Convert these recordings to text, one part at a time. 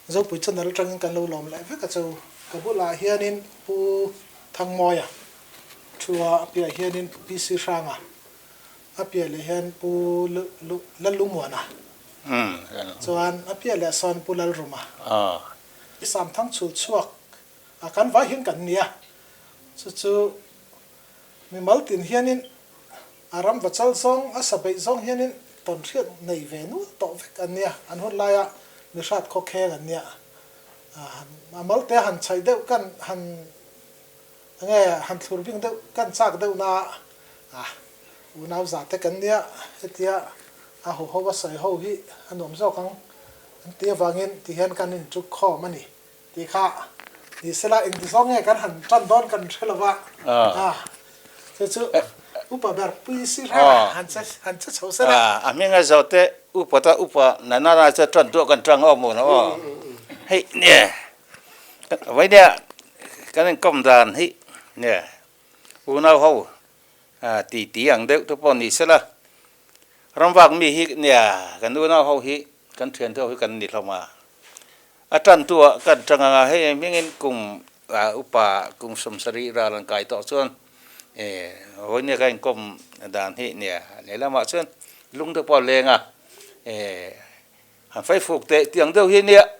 dấu bụi chân nó trăng cần lâu lòm lại với cả châu cả bút là hiện in pu thằng mồi à chùa bia hiện in Pc Hranga bia là hiện pu lăn lung muộn à cho anh bia là son pu lăn rum à sam thằng chuột chuột kan vai hiện kan nia chu mình máu tiền hiện in Ramvachal zong sabai zong hiện in tòn riết này về nu tọ với kan nia anh hốt lại à người sát khó khe kan nia máu té hành chạy đâu kan hành nghe hành thur binh đâu kan chắc đâu na unau giả té kan nia tia hồ hồ sợi hồ hi anh nôm sao căng tia vangin thì hiện kan in chuk kho mani thì kha thì sẽ là in thì zong nghe kan hành trăn đón kan sẽ là vạ chứ upa ber Pc Hranga han cha chau sa la mình ngay giờ te upa na cha trăn tu kan trăng om nó hey nè vậy nè cái này công đàn hey nè unau hau tí ang đeo tu pon ni sẽ là Ramvachal mi hi nè kan unau hau hi kan thian tu hi kan ni lama trăn tu kan trăng hey mình cùng upa cùng samsari ra lan kai to chuan hồi nãy cái công đàn hệ nè này là mọi chuyện lung được bỏ lên phải phục tệ tiếng đâu hiện nè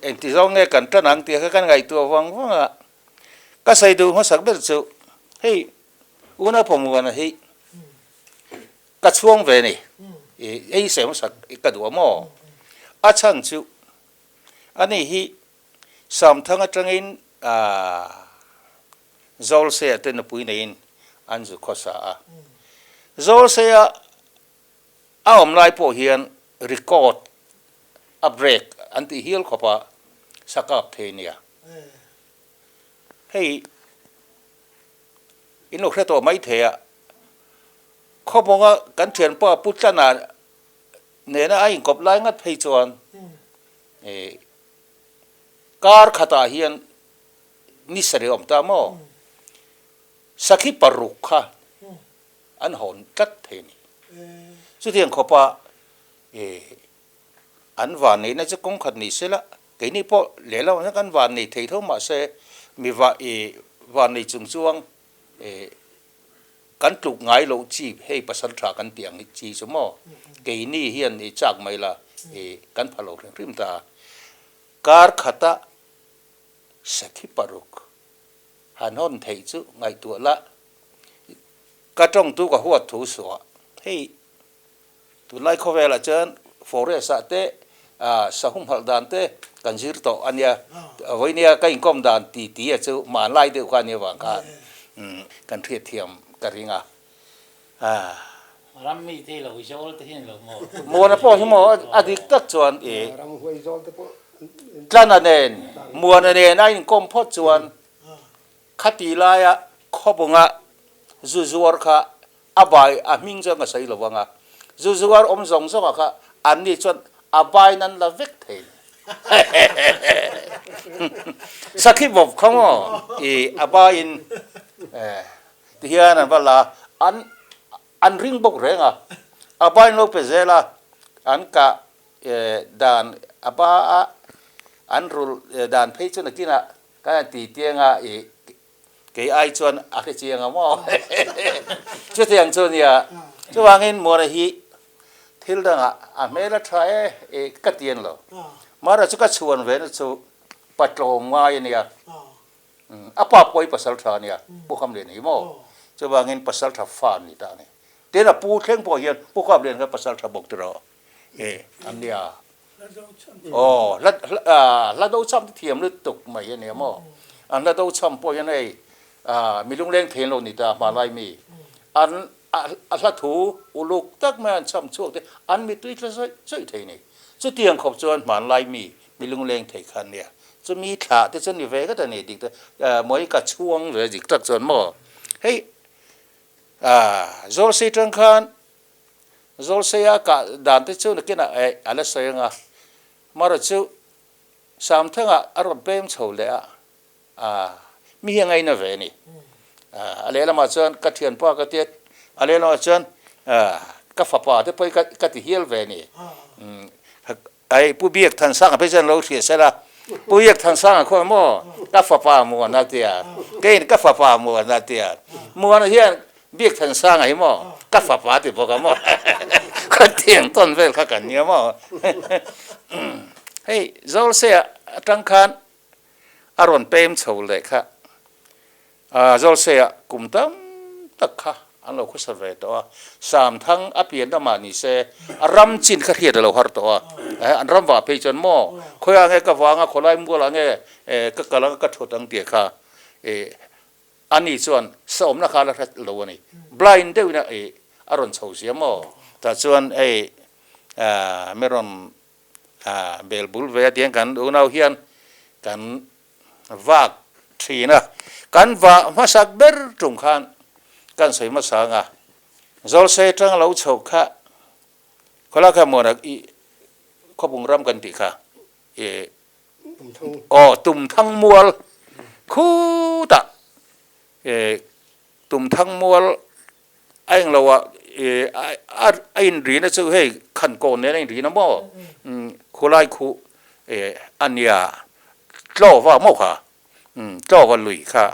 em thì do nghe cần trân hàng tiếng cái ngày tua vang vang các xây đồ họ sắc biết chịu hey una phong mua này hey các chuông về này hey xem sắc cái đồ mò chân chịu anh ấy hi sam thang ở trong in zol se tên là bùi này anh chú khó xa zol se ông lại bộ hiện record break anh thì hiểu khó pa sakap thế nhỉ hey ino khét to mấy thế à khó bông cái chuyện pa bút chân à nên anh cọp lại ngắt hay chuan car khata hiện nisari om ta mo sakhi parukha an hon tat the ni chu thiang khopa an van nei na cha kong khat ni sela ke ni po le lo na kan van nei thei tho ma se mi van nei chung chuang kan tuk ngai lo chi hei pasal tha kan tiang ni chi so mo ke ni hian ni chak mai la kan phalo rim ta kar khata sakhi paruk hanon thei chu ngai tu la ka trong tu ka huat thu so hey tu lai kho vela chen forest ate sahum hal dan te kanjir to ania voinia ka inkom dan ti chu ma lai de kha ni wa ka kan thia thiam ka ringa ram mi te lo jol te hin lo mo na po mo adik tak chuan tlana nen mo na nen ai kom phot chuan khati laya khobunga zuzuar kha abai aming janga sai lowanga zuzuar om zong zong kha anni chon abai nan la vek the sakhi bob khomo abai in tian an bala an ring bok renga abai no pezela an ka dan aba an rul dan phei chon kina ka ti tianga cái ai chuan cái chiang amo chú tiếng chuan ya chú wangin mo na hi thil danga mela try cái tiền lo mà ra chú cái chuan về nó chú patlom ngai ni ya apa poi pasal tha ni ya bu kham le ni mo chú wangin pasal tha fan ni ta ni te na pu thleng po hian pu kham le ka pasal tha bok tro am dia la do cham thiam lu tuk mai ni mo an la do cham po hian ei mi lung leng thien lo ni ta ma lai mi an la thu uluk tak man cham chuak te an mi tui tla sai thei ni chu tiang khop chuan man lai mi lung leng thei khan nia chu mi thla te chen ni ve ka ta ni dik te moi ka chuang ve dik tak chuan mo hei zol se tang khan zol se ya ka dan te chu na kina ala sai nga mara chu sam thanga aron pem chho le mi hiang ai na ve ni ale la ma chuan ka thian pa ka te ale la chuan ka fa pa te poi ka ti hial ve ni ไอ้ผู้เบียกทันสร้างเพื่อนเราเสียสละผู้เบียกทันสร้างคนมั่วกัฟฟ้ามัวนาเตียเกณฑ์กัฟฟ้ามัวนาเตียมัวนาเฮียเบียกทันสร้างไอ้มั่วกัฟฟ้าติดพวกมั่วก็เที่ยงต้นเวลข้ากันเนี่ยมั่วเฮ้ยโจลเสียตั้งคันอารมณ์เต็มโฉเลยค่ะโจลเสียกุมตั้มตักค่ะอันเราคุยสเวตัวสามทั้งอภิญญามานิเสรำจินขเทียดเราหาตัวอันรำว่าไปจนมั่วคอยอะไรก็วางคนไรมัวอะไรก็กำลังก็ถดตั้งเดียค่ะอันนี้ส่วนสมนะคะแล้วเราวันนี้ blind เดียวนะอารมณ์โฉเสียมั่วแต่ส่วนไม่รำเบลบุลเวียเดียงกันดูน่าเฮียนกันว่าทีนะกันว่ามาสักเบอร์ตรงขันกันใส่มาสังอ่ะโจลเซตังเราโฉค่ะคนละคำว่าอีขบุงรำกันติค่ะตุ่มทั้งมัวคู่ตะตุ่มทั้งมัวไอ้เราว่าไอ้หรีนะชื่อให้ขันโกนเนี่ยไอ้หรีนะมั่วคู่ไล่คู่อันเนี้ยเล่าว่ามั่วค่ะเล่าว่าลุยค่ะ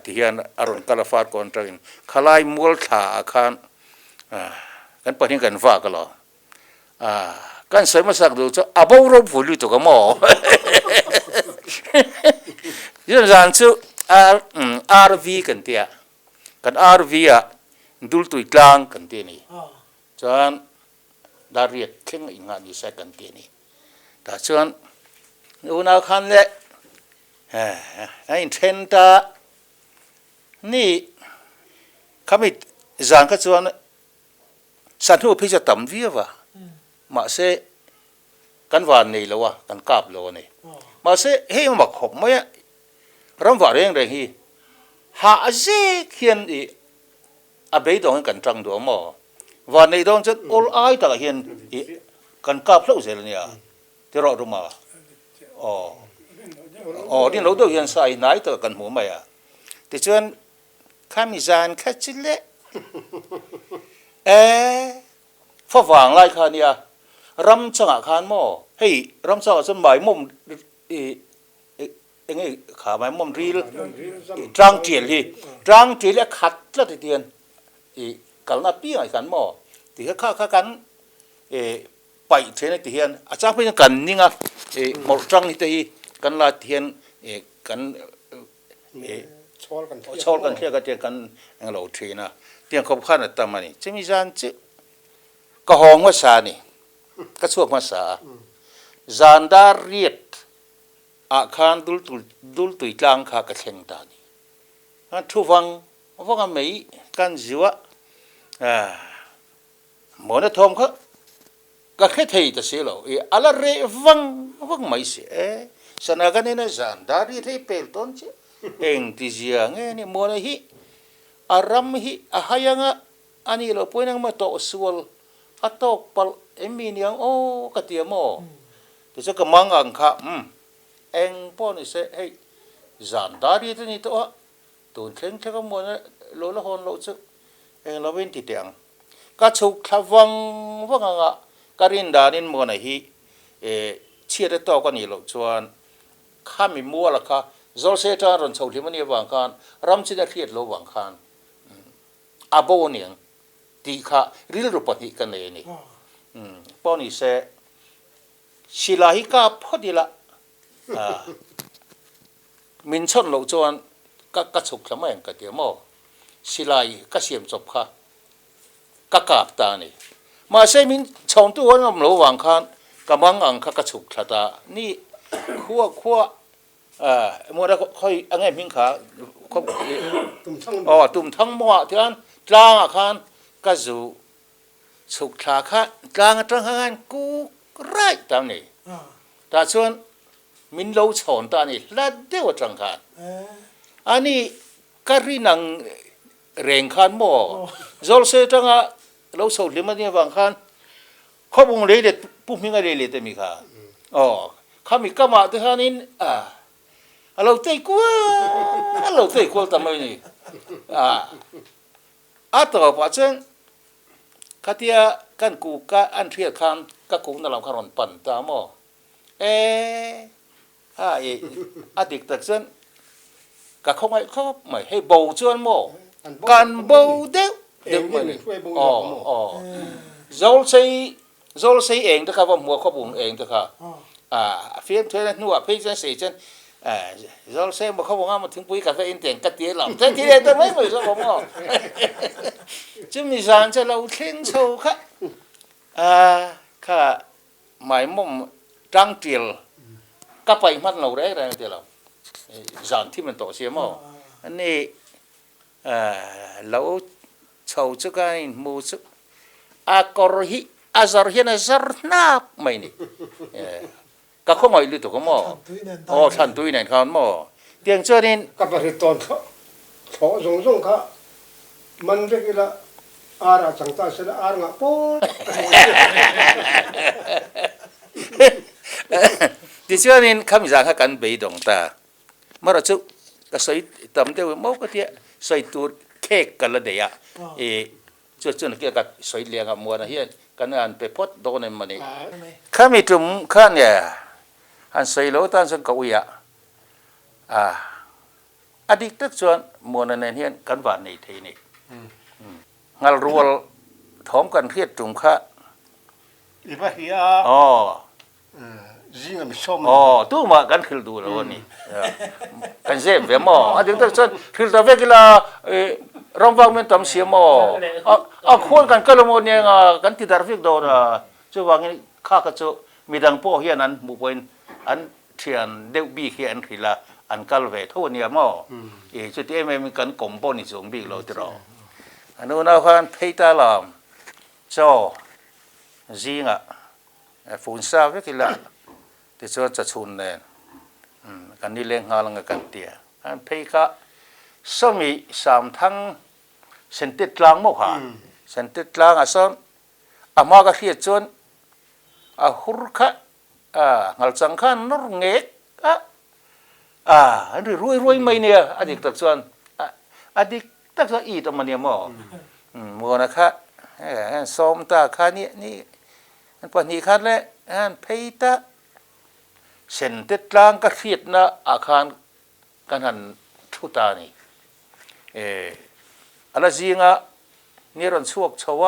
ที่เห็นอารมณ์กาลฟาดก่อนตรงนี้ขลายมัวถ่าคันกันเปิดให้กันว่ากันหรอกันใส่มาสักดูจะอาบ่รู้ผู้ลุยตัวก็มั่วยันจันทร์RV กันเตียกัน RV อ่ะดูตุยกลางกันเตียนี่จนดารียดเข่งอีกงานอยู่ใส่กันเตียนี่แต่ส่วนดูน่าคันเลยไอ้เทนตานี่เขาไม่จางก็ส่วนสันทุพิจารณาวิวะมาเสกันวันนี้แล้ววะกันกาบโลนี่มาเสเฮ้ยมาขบไหมรำว่าเรื่องฮีหาเจเขียนอีอาเบยดองกันจังดัวหมอวันนี้ดองจะallไอตะเขียนกันกาบเล่าเสร็จเนี่ยที่รอดูมานี่เราต้องเขียนใส่ไหนตัวกันหัวไม่แต่ส่วนข้ามีจานแค่ชิ้นเล็กฝรั่งไรค่ะเนี่ยรำจังอาคารหม้อเฮ้ยรำจังสมัยมุมไงขาไม้มุมรีลจังเจียลีจังเจียลีขัดละทีเดียนกันน่าปี้ไอ้กันหม้อที่ข้ากันไปเทนทีเดียนอาจารย์เป็นกันนี่ไงหมดจังนี่ทีกันละทีเดียนกันชอลกันเที่ยกันเที่ยกันเราทีนะเที่ยงขบขันตามันนี่จะมีจานจิก็ห้องว่าสานี่ก็ช่วงภาษาจานดาเรียดอาคารดุลตุยกลางข้ากระเชงตานี่ทุกฟังกันไม่กันจิวะหมอนะทอมเขาก็แค่ที่จะเสียแล้วอะไรเรื่องฟังไม่เสียสนากันนี่นะจานดาเรียดให้เปิดต้นเจ้ที่เสียงนี่มัวนะฮิอารมฮิอาหยังอันนี้เราพูดนั่งมาโตสวลอัตโตปลมีนี่ยังกติยามแต่จะก็มังอังค่ะป้อนนี่เสให้จานดารีตัวนี้ตัวตัวเข่งก็มัวนะโลละหอนโลจะเราเป็นติดยังก็ชุกขวังการินดานินมัวนะฮิเชื่อได้ต่อกันนี่เราชวนข้ามีมัวละค่ะโจลเซตารันชาวที่มันยังวางคันรำจินเครียดโลวางคันอาโบเนียงตีข้าริลรูปฏิกันเลยนี่ป้อนี่เสศิลาหิกาพอดีละมินชนโลจวนก็ฉุกทำไมกันเดียวมั้งศิลาหิก็เสียมจบค่ะก็กาบตานี่มาเสมินชาวตัวนั้นโลวางคันกำลังอังก็ฉุกชะตานี่ขั้วมัวได้ค่อยอันไงมิงขาตุ่มทั้งมัวที่อันกลางอาคารก็จูสุขขาค่ะกลางจังหันกูไรตามนี้แต่ส่วนมินเราสอนตานี่ละเดียวจังหันอันนี้การีนังเร่งขันมัวโจลเซจังอ่ะเราสอนเรื่องมันเนี่ยบางขันเขาบุงเลยเด็ดปุ๊บมิงอะไรเลยแต่มีค่ะเขามีกรรมะที่ฮันนินเราเตะกัวทำไมนี่ตัวปัจจัยค กันกูก็อันเทียคำก็กูนั่นเราขรอนปั่นตามออดีตตัดเส้นก็เขาไม่ให้เบาชวนโมการเบาเด็กไม่เราใช้เองนะครับว่าหัวข้อบุงเองนะครับเฟียนช่วยนัวพี่จะเสียจนเราใช้มาเขาบอกว่ามาถึงปุ้ยกาแฟอินเตียนกัดเตี้ยหล่ำแต่ทีเดียวแต่ไม่เหมือนเราบอกว่าจะมีสารจะเราเข่งโชว์ค่ะค่ะหมายมุ่งจังเตียลก็ไปมันเราได้เดียวเราสารที่มันต่อเสียมั้งอันนี้เราโชว์จุกันมูสุกอร์ฮิazarhian azarnap mai ni ka kho mai lu to ko mo than tui nen khan mo tiang cho nên ka ba ton kha tho zong kha man ve la ara changta se la ar nga po ti cho nên kham giang ha kan bei dong ta mara chu ka soi tam de mo ka tia soi tu kek ka la de ya chu na ke ka soi liang a mo na hianกันอันไปพดโดนมันนี่ข้ามีจุ่มข้าเนี่ยอันใส่โลตันสังกวีอดีตตัดส่วนมวลในเฮียนกันหวานในทีนี่งานรัวถมกันเครียดจุ่มข้าอีบ้าเฮียจิงมีส้มตู้มากันขึ้นดูแล้วนี่กันเจ็บเวมอดีตตัดส่วนขึ้นตะเวกิลารองฟังมันทำเสียมคนกันก็ละโมเนี่ยกันที่ดาร์ฟิกโดนจะว่างี้ข้าก็จะมีดังพ่อเฮียนั้นบุปผลอันเทียนเดวบีเฮียนทีละอันกัลเวทวันเนี่ยมั้งจุดที่มันมีกันกลมปนิสงบีเราที่เราอันนู้นเอาพันเพตาลามโจจิงฝุ่นซาเวกิละที่จะชุนเนี่ยกันนี่เลี้ยงหาลังกันเตียอันเพกะสมีสามทั้งเส้นติดลางมั้งค่ะเส้นติดลางส่วนมาก็เขียนจนหุรขะงัลจังขันนรเงกอันนี้รวยไม่เนี่ยอดีตตักส่วนอดีตตักส่วนอีตัวมันเนี่ยมั้งมัวนะคะสมตาคันนี่อันปนีคันเลยอันเพยตาเส้นติดลางก็เขียนนะอาคารกันหันทุตานี่อะไรจริงนี่รันสวกชาว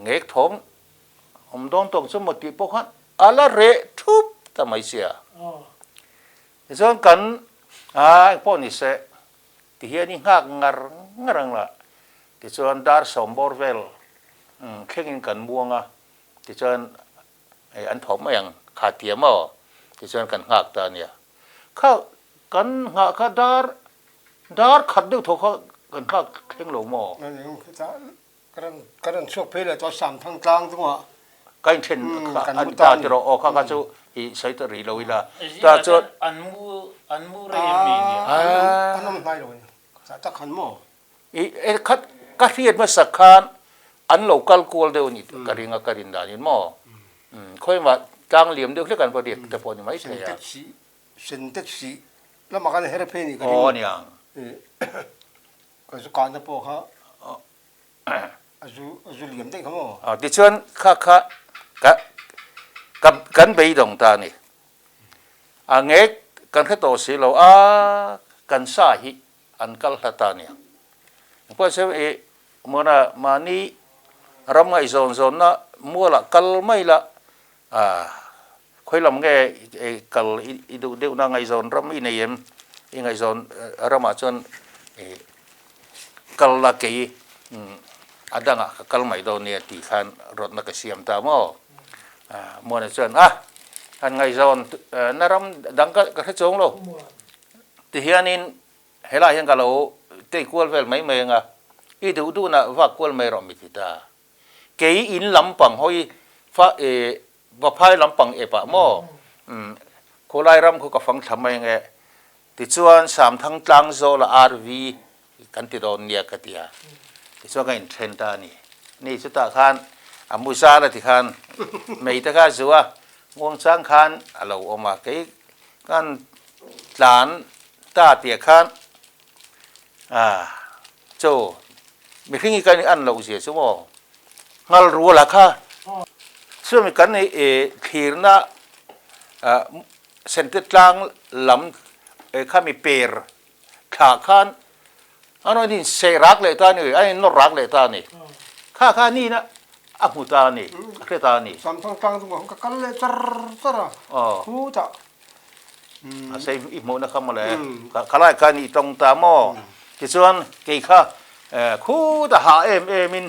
เงกทมโดนตกสมติพวกนั้นอะไรเร่ทุบทำไมเสียส่วนกันพวกนี้เสที่เฮียนี่หักงรังละที่ส่วนดาร์สมบอร์เวลเข่งกันม่วงที่ส่วนอันถมอย่างขาดเทียมที่ส่วนกันหักตาเนี่ยเขากันหักดาร์ขัดด้วยถูกเขากันหักเข่งหลงหม้อนั่นเองกันช่วงเพลย์ตัวสามทางกลางตัวกันเช่นอันตาที่เราออกข้าก็จะใช้ตรีเราวิลาตาจุดอันมูเรียนมีเนี่ยอันนั้นไม่เลยจะขันหม้อคัดกัดเรียนมาสักครั้งอันเราคัลคูลเดียวนี่การินดานินหม้อค่อยมาจางเหลี่ยมเดียวเรียกกันพอดีแต่พอนี่ไม่ใช่เส้นเต็กสีแล้วมากันเฮรเพนี่ก็เนี่ยก็จะการจะพอเขาอายุเหลี่ยมได้เขาหม้อดิฉันข้ากับกันไปตรงตานี่เงกกันแค่ตัวสิเรากันสาหิอันกัลตานี่เพราะฉะนั้นเมื่อน่ะมานี่รำไงโซนน่ะมัวละกัลไม่ละค่อยลำไงกัลอีดูเดี๋ยวนั่งไงโซนรำอีเนี่ยไงโซนรำมาจนกัลละกี่ada nggak kalau mai do nia ti kan rot na kasiam ta mo mo na chen han ngai zon naram dang ka chong lo ti hianin hela hian kalau te kual vel mai mai nga I du na va kual mai rom mi ta ke in lampang hoi fa va phai lampang e pa mo ko lai ram ko ka phang thamai nge ti chuan sam thang tlang zo la rv kan ti don nia ka tiaส่วนการเทรนตานี่สุดท้ายคันมุสาละที่คันไม่ตะก้าสัวงวงช้างคันเราออกมาเกี่ยกันหลานตาเตียคันโจไม่ขึ้นอีกการอันเราเสียสมอง งัลรัวละค่ะซึ่งมีกันในทีร์นะเซนติตลังลำข้ามีเปรขาขันอันนี้เสรักเลยตานี่ไอ้นรักเลยตานี่ข้านี่นะอักมุตานี่เครตานี่ สามทางกลางตรงนั้นก็กันเลยจ้าหูจ้ะใส่อีโมนะครับมาเลยข้าไล่กันนี่ตรงตาหม้อที่ส่วนกี่ข้าคู่ตาหามิน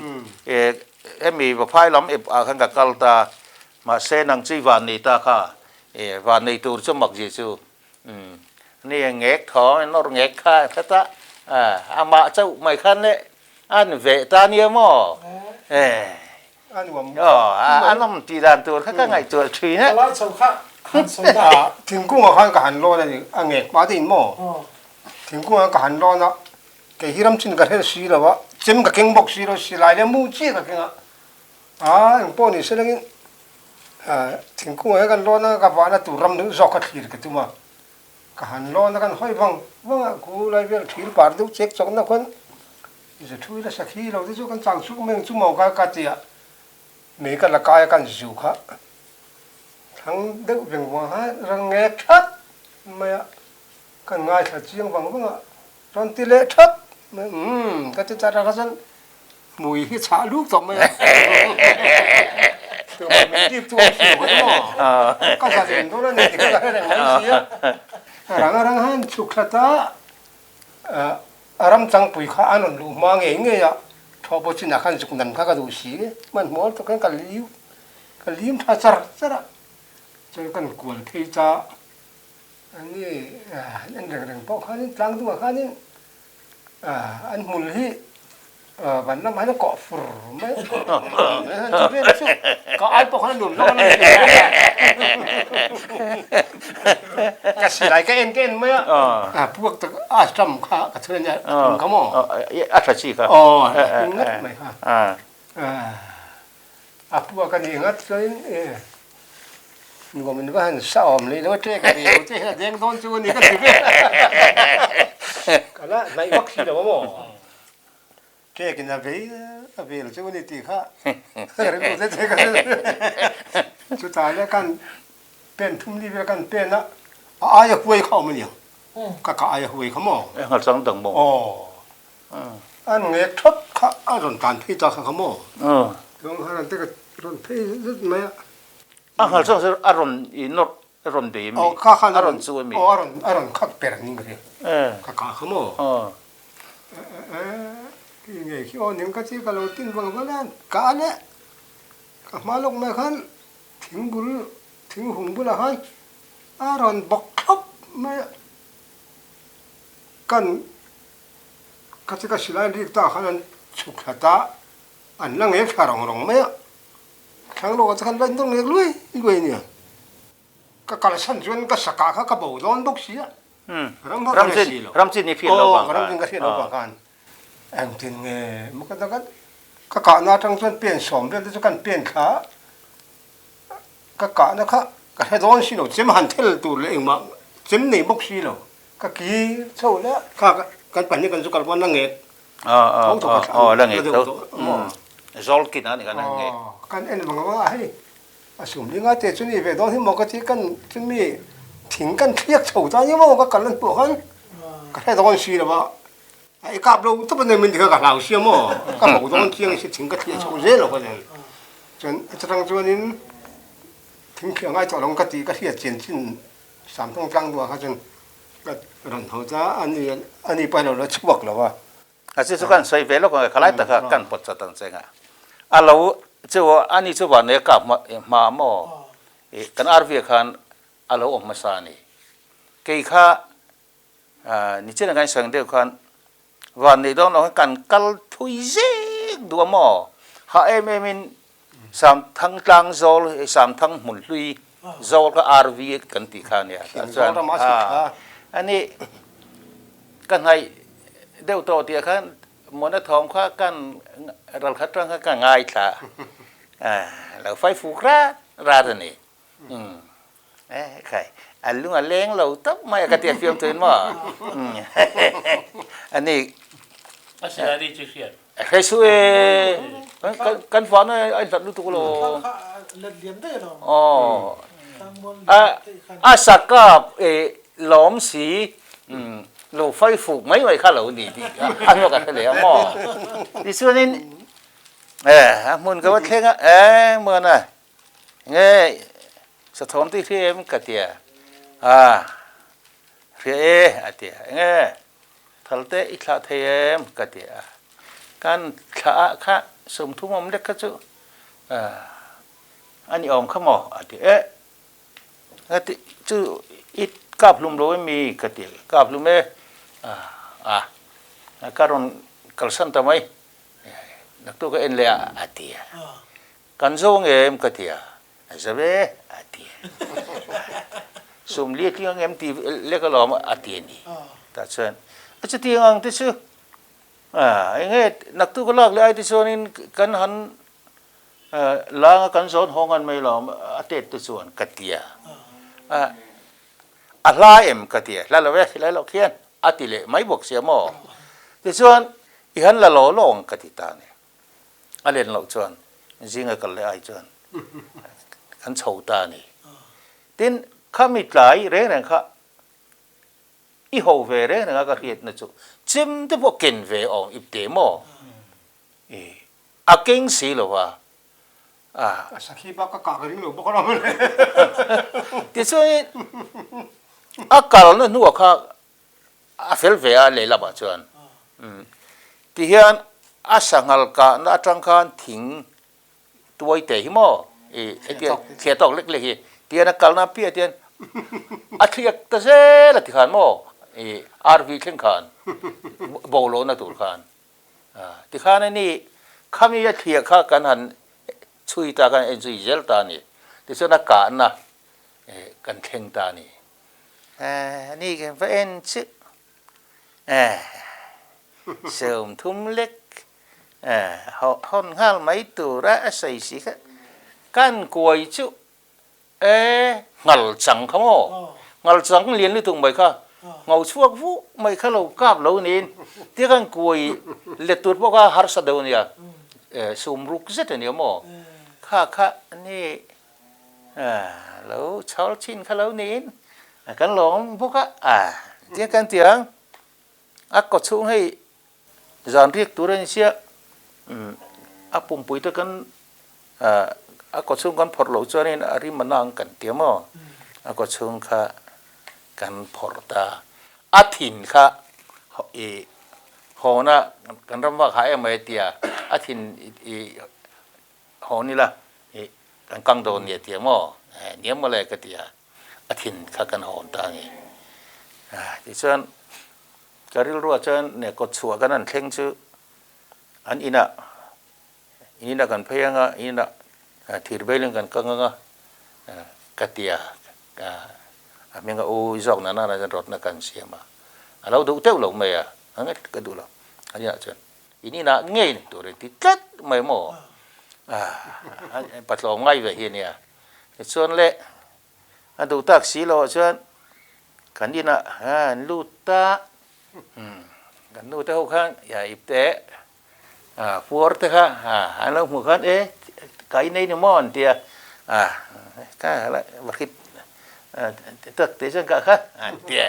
มีแบบไฟล้ำข้างกับกัลตามาเซนังจีวันนี่ตาค่ะวันนี้ตัวสมัครยิสูนี่เงกท้องนรเงกข้าพระตาอามาเจ้าไม่คันเนี่ยอันเวตานี่มั้งอันว่าอันนั้นตีดานตัวข้าไงตัวชีนะแล้วชาวข้าหันสงดาถึงกุ้งอ่ะข้างกับหันล้อนั่นเองอันเงกมาที่หม้อถึงกุ้งอ่ะกับหันล้อนะแกฮิรัมชินกับเฮสีแล้ววะจิมกับเก่งบอกสีแล้วสีลายเนี่ยมูจีกับเก่งอ่ะพวกนี้เสร็จแล้วถึงกุ้งอ่ะกันล้อนะกับว่านะตัวรำนึกจอกขัดขีดกันตัวมากับหันล้อนะกันห้อยวังกูเลยเวลขีดปาร์ดูเช็คจอกนะคนจะช่วยละสักทีเราที่ช่วยกันจังสู้เมืองสู้หมอกกันเจียมีกันละกายกันสู้ค่ะทั้งเด็กเป็นว่ารังเงกชัดไม่กันง่ายชัดเจียงวังตอนที่เละชัดก็จะจัดอะไรกันมวยที่ชาลูกต่อมาตัวมันจีบตัวสิวะมั้งก็จะเป็นตัวนั้นนี่ก็จะได้ไม่เสียรังหันสุขตาอารมณ์จังปุยข้าอันนั้นลูกมองเองเนี่ยทอปชินักขันสุขนันข้าก็ดูสิมันหมดตัวกันลิ้มท่าจระจนกันกวนที่จะอันนี้อันเรื่องพวกข้านี่ตั้งตัวข้านี่อันมุลฮีวันนั้นมันก็ฟร์ไม่จะเป็นสุก็ไอ้พวกข้านุ่มน้องนี่ก็สิไรก็เอ็นไหมพวกตัวจำข้าก็เท่านั้นเขามองอัศชีค่ะงัดไหมค่ะพวกกันนี่งัดเลยนี่ว่ามันว่าสาวเลยแล้วเจ๊กันนี่เจ๊กันเจ๊งต้นจูนี่ก็ถือกันละในวัคซีนแล้วมั้งเจ๊กันนะเบี้ยจูนี่ตีข้าเรื่องนี้เจ๊กันสุดท้ายแล้วกันเป็นทุ่มนี้แล้วกันเป็นนะอายคุยเข้ามันยังก็อายคุยเขามั้งหัดสังตังมงอันเงี้ยทับข้าอารมณ์การพี่ตาเขามั้งลองหาอันที่ก็รอนพี่รึไหมหัดสังอารมณ์อินอารมณ์ดีมีอารมณ์สวยมีอารมณ์ขัดเปลี่ยนนี่ก็ได้ข้าเขามั้งที่ไงที่อ๋อนึ่งก็ที่ก็เราติ้งบังบังนั่นกาเนี่ยก็มาลงมาขันถึงบุรุถึงหุ่นบุรุขันอารมณ์บกทับไม่กันก็ที่ก็สิลายเรียกตาขันสุขตาอันนั่งเอฟชารงไม่ทั้งโลกจะขันเล่นต้องเลี้ยงลุยอีกเว้ยเนี่ยก็การสั่นชวนก็สกัดก็บ่ร้อนบุกเสียรำจินนี่พี่เราบังรำจินก็ที่เราบังกันเอ็งถึงมันก็ต้องก็การน่าทั้งส่วนเปลี่ยนสมเปลี่ยนที่จะกันเปลี่ยนขาก็การนะครับก็ให้ร้อนสิโนเจมหันเทลตัวเลยเองมาเจมนี่บุกสิโนก็กี่เท่าแล้วข้ากันปั่นนี่กันสุกันวันนั่งเงนั่งเงจอลกินอะไรกันนั่งเงกันเอ็นบังว่าให้สุ่มลิงอาเตจุนี่เวดอนที่มองก็ที่กันจุนี่ถึงกันเทียกเท่าตานี่มันก็กันเล่นตัวกันก็ให้ร้อนสิแล้วว่าไอ้กับเราทุกคนเนี่ยมันถือกับเราเสียมั้งก็บอกต้องเที่ยงสิถึงก็เที่ยงโชว์เยอะเลยกันจนจะทั้งตัวนี้ถึงเพียงไอ้ตัวลงกติก็เที่ยงเจนชิ้นสามต้องกลางตัวเขาจนก็รันเขาจะอันนี้ไปเราชุบกแล้วว่าอาจจะสุกันใส่เวลก็ขลายแต่กันปดสตันเสียงอ่ะเราจะว่าอันนี้จะว่าเนี่ยกับมาหม้อกันอาร์วีคันเราออกมาสานี่เกี่ยข้านี่เช่นกันสังเดียวกันวันนี้ต้องเรากันกัลทุยเจดูหม้อหามินสามทั้งกลางโซลสามทั้งหมุนลุยโซลก็อาร์วีกันตีข้าเนี่ยอันนี้กันให้เดี๋ยวตัวเดียวกันมณฑลข้ากันเราคัดเรื่องข้ากันง่ายค่ะเราไฟฟูกราดนี่ใครอันลุงอันเล้งเราตั้งไม่กระเทียมเฟียมตื่นมั้งอันนี้อาศัยดีจุดเขียน เฮ้ยสุเอกันฝันไอ้สัตว์รู้ตัวโล เล่นเลี้ยงได้หรอ อ๋อ ทางมวล สักกับหลอมสีโลไฟฝูกไม่ไหวข้าเหล่านี้ดีอันว่ากันเลยอ่ะหม้อดิส่วนนี้มันก็ว่าแค่เมื่อน่ะเงี้ยสะท้อนที่เทียมกะเตียเรียอะเตียเงี้ยทัลเตอิทลาเทียมกะเตียการข้าข้าสมทุมมันเล็กก็จู่อันนี้อมขโมอะเตียอะติจู่อิดกับลุมโรยมีกะเตียกับลุมการอนกัลสันทำไมนักตัวก็เอ็นเลยอะเตียกันส่งกะเตียจะเบ้อะเตียสมเลียที่งตีเล็กก็ล้อมอะเตียนี่แต่เช่นอาจจะที่งที่สุดเงี้ยนักตัวก็ลากเลยที่ส่วนนี้กันหันล้างกันส่วนห้องกันไม่ล้อมอะเตียที่ส่วนกะเตียอะไรกะเตียแล้วเราเว้ยแล้วเราเขียนอะติเลยไม่บอกเสียหมอที่ส่วนอีหันละล้อลงกะติตาเนี่ยอะไรเราส่วนจริงๆกันเลยไอ้ส่วนขันโชตานี่ทีนข้ามีหลายเรื่องนะครับอีหัวเวเรื่องนะครับก็เรียนนะจ๊ะจิมที่พวกกินเวออกอีเดโมอาเก่งสิหรอวะสักทีบ้าก็กากริ่งหรือบ้าก็เราไม่เลย ที่สุดอากาศนั้นนัวข้าเฟลเวอะไรล่ะบ้าจวนที่เห็นสังหารกันน่าจังการทิ้งตัวไอ้เตะหิมะเทียตอกเล็กๆที่นั่นกัลน่าเปียที่นั่นอาทิตย์ตั้งแต่ละที่ขันโมอาร์วีเข่งขันบอลโลนัตุลขันที่ขันนี่ข้ามีเทียข้ากันหันช่วยตากันเอ็นจุยเจลตานี่ที่สุดนักการนะกันเข่งตานี่นี่กันเป็นชื่อเสริมทุ่มเล็กห้องห้าไม่ตัวละใส่สิครับกันกวยจุงัลจังขโมงัลจังเรียนรู้ตรงไหมครับเงาชั่วฟูไม่ข้าเรากราบเรานี่ที่กันกวยเล็ดตัวพวกเขาหาสะดวกเนี่ยสมรุกเสร็จเนี่ยโมข้านี่เราชาวชินข้าเรานี่กันหลงพวกเขาที่กันเตียงก็ช่วยให้จานเรียกตัวเรื่องเสียปุ่มปุ๋ยตะกันก็ช่วยกันพอดหลงจวนนี่อาริมันนั่งกันเตียมก็ช่วยค่ะกันพอดตาอาทินค่ะหัวน่ะกันรำว่าขายไม่เตียอาทินหัวนี่ล่ะกันกังโดนเนี่ยเตียมเนี่ยมาเลยก็เตียอาทินค่ะกันหัวตานี่ดิฉันก็เรียกว่าเช่นเนี่ยก็ชัวกันนั่นเข่งชื่ออันอินะกันเพียงอินะที่เบลกันก็งกะเตียเมียงก็โอ้ยจอกนั่นน่ะจะรถนักกันเสียมาเราดูเท่าเราไม่งั้นก็ดูเราอันนี้เช่นอินะเงี้ยตัวเรติกัดไม่หมอปัดลงง่ายไปเฮียเนี่ยส่วนเละดูตักสีเราเช่นกันอินะลูตากันดูเท่าข้างอย่าอิบเตะฟัวร์เถอะค่ะอันนั้นหัวขันไก่ในนี่มอนเตียก็อะไรวัดคิดตึกเตจังก็ค่ะเตีย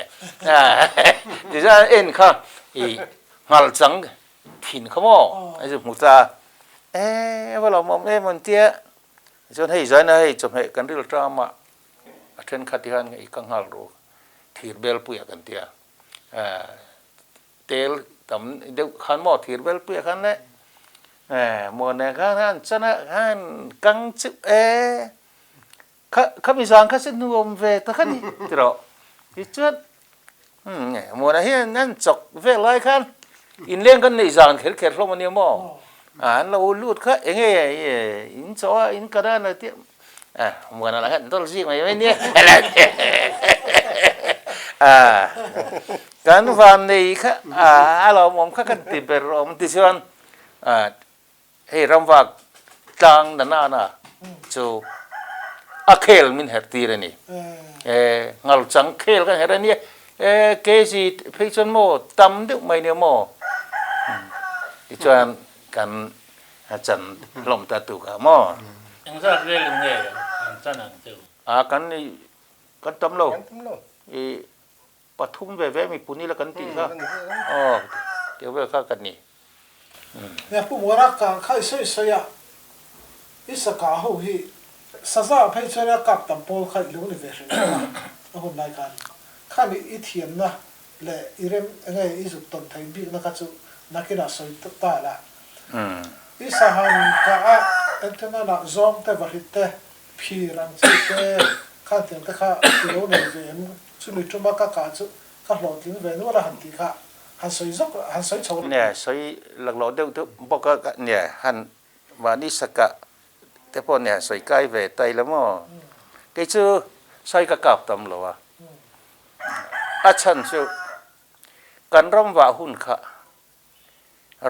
เดี๋ยวจะเอ็นค่ะหัลจังถิ่นขโมไอ้จุดหัวตาว่าเรามองมันเตียจนให้ใจนะให้จบให้กันเรื่องดราม่าเช่นขัดที่หันอีกกังหัลรู้ที่เบลปุยกันเตียเตลแต่เดี๋ยวขันหมอถือเบลเปียขันเลยมัวเนี่ยขันจะนะขันกังจิข้ามีสังข้าเส้นนุ่มเวทขันนี่ที่เราที่จุดมัวเนี่ยเฮียนั่นจกเวลายขันอินเลี้ยงกันในสังเข็ดลงมันเนี่ยหม้อเราลูดข้าเองอินโซ่อินกระดานอะไรที่มัวนั่นแหละขันต้นซีมาอย่างนี้กันวันนี้ค่ะเรามองข้ากันติดไปรอมติชวนให้รำว่าจังนั่นน่ะจูอาเคลมินเฮตีเรนี่งัลจังเคลกันเฮเรนี่เกจิพิจนโมตั้มดุไม่เนี่ยโมติชวน กันอาจารย์ลมตาตุกหมอ ยังซะเรื่องเนี่ยอันซะนั่นเจ้า กันนี่กันตำโล กันทั้งโลก อีปทุมแว่ๆมีปุนี่ละกันติครับอ๋อเดี๋ยวเว้ข้ากันนี่ เนี่ยผู้มรักกันใครสวยๆอิสกาหูฮีสซาเพชรกับตัมโปใครรู้เลยเวรนะคนรายการข้ามีอีเทียมนะและอีเรื่องไงอีสุดต้นไทยบิ๊กนะก็จะนักกีฬาสวยตาละอีสหันก็เอ็นเทน่าละซองแต่วันที่เตะพีรังสิเตะข้าเตียนแต่ข้าที่รู้เลยเวรสุนิจุมาก็กาจุข้าหลอดทิ้งเวรว่าละหันตีข้าหันสวยจกหันสวยโชว์เนี่ยสวยหลักหลอเดียวทุกบอกก็เนี่ยหันวานิสกะแต่พอเนี่ยสวยใกล้เวไตแล้วมั้งก็ชื่อใส่กระกับตำโลวะอาชันชื่อกันรำว่าหุ่นขะ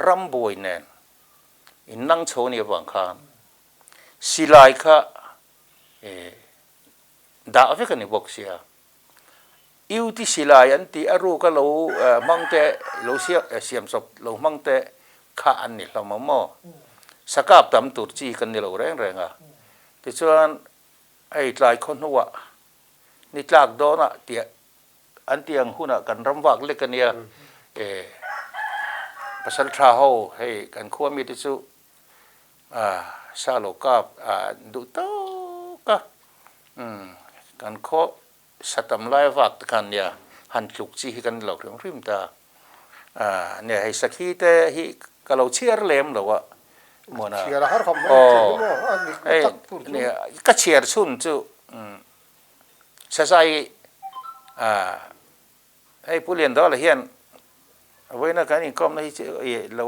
รำบวยแนนอินนั่งโชว์เนี่ยบางครั้งสิลายขะด่าเวกันนี่บอกเสียอิวที่สิลายอันที่อรูก็เรามั่งแต่เราเสียมศพเรามั่งแต่ข้าอันนี้เรามาหม้อสกัดตำตุรจีกันนี่เราแรงอ่ะแต่ส่วนไอ้หลายคนหัวนี่จากโดนอ่ะเตียอันเตียงหุ่นอ่ะกันรำวักเล็กกันเนี่ยภาษาทาวให้กันขั้วมีที่สุชาโลกับดูโตก็กันข้อสัตย์ลายวักกันเนี่ยหันลุกจีกันหลอกเรื่องริมตาเนี่ยให้สักทีแต่ให้ก็เราเชื่อเล่มหรอวะหมดนะเชียร์หาคำไม่ไอ้เนี่ยก็เชียร์ชุนจูใช่ไอ้ผู้เรียนตัวละเฮียนไว้นะกันนี่ก็ไม่ใช่เรา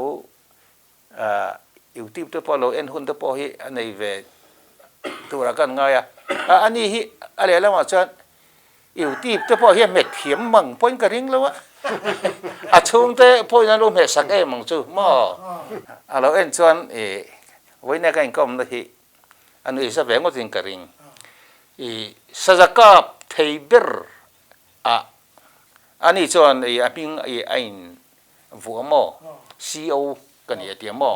อยู่ที่ตัวพอเราเอ็นหุ่นตัวพอฮีอันนี้เวตัวละกันไงอันนี้ฮีอะไรแล้วมาจันอยู่ที่ตัวพอฮีเม็ดเขียมมังพ้นกระดิ่งแล้ววะช่วงเตะพ้นนั้นเราเม็ดสักมังจูมั่วเราเอ็นชวนไว้นะกันก็ไม่ฮีอันนี้สักแบงก็จริงกระดิ่งสัจกับเทเบอร์อันนี้ชวนพิงไอ้หัวหม้อซีโอกันนี่เตียหม้อ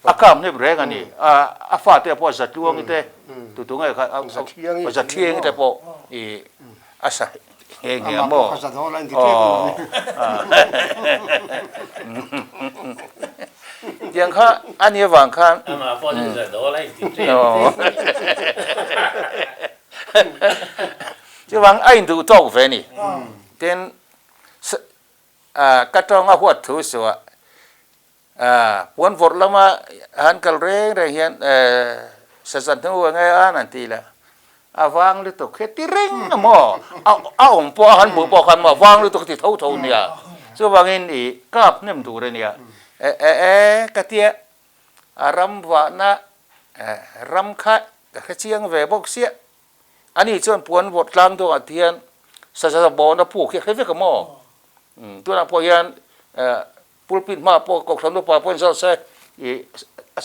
อากาศเนี่ยเรื่องกันนี่ฟ้าเตะพอสัตว์ลวงนี่เตะตัวไงครับสัตว์เที่ยงเตะพออาศัยเงี้ยหม้อยังค่ะอันนี้วางข้างมาพอจะโดนอะไรติดเจ้就往印度做饭呢，但是กระจองอาหัวถูสัวปวนฝนแล้วมาหันกันเร่งเฮียนสันทั้งว่าไงนั่นทีละฟังหรือตกแค่ที่เร่งนะหมอเอาองค์ปอหันบุปอกันมาฟังหรือตกที่เท่าเนี่ยส่วนบางทีนี่กับเนี่ยมันดูเลยเนี่ยกะเตียรำวานะรำคัดกระเชียงเวบกเสียอันนี้ส่วนปวนบทลางตัวเทียนสัจบอนะผู้เขียนให้กับหม้อตัวนั้นพอยันปูปิดมาพอกทำตัวปลาปนเสาเส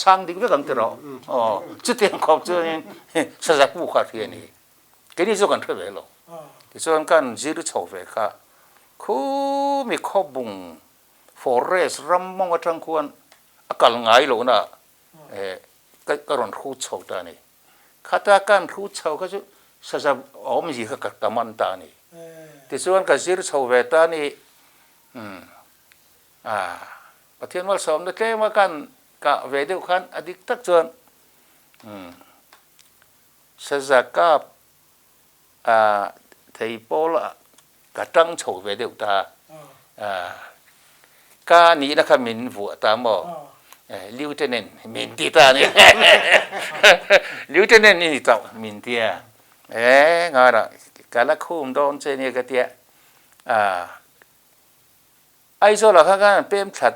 ช่างดิ้งไว้กันตลอดจุดเตียงขอบจุดนี้สัจผู้ขาดเทียนนี่แค่นี้ส่วนกันเท่าไหร่หรอที่ส่วนกันจีรุชาวเวค่ะคู่มีข้อบุงฟอเรสรำมองจังควรอากาศง่ายหรอกนะก็รอนคู่ชาวตานี่ข้าตาการคู่ชาวก็จะสัจไม่ใช่กับตามันตานี่ที่ส่วนกับจีรุชาวเวตานี่ประเทศวัลสมได้แค่มากันกับเวเดียวกันอดีตตักส่วนสัจกับไทยโปล่ะกับจังชาวเวเดียวตาการนี้นะครับมินหัวตาหมอลิวเทนเนนมินตีตาเนี่ยลิวเทนเนนนี่ต่อมินเตียงาระการละคุ้มโดนเจนี่ก็เตียไอ้โซล่ะข้างกันเป็นขัด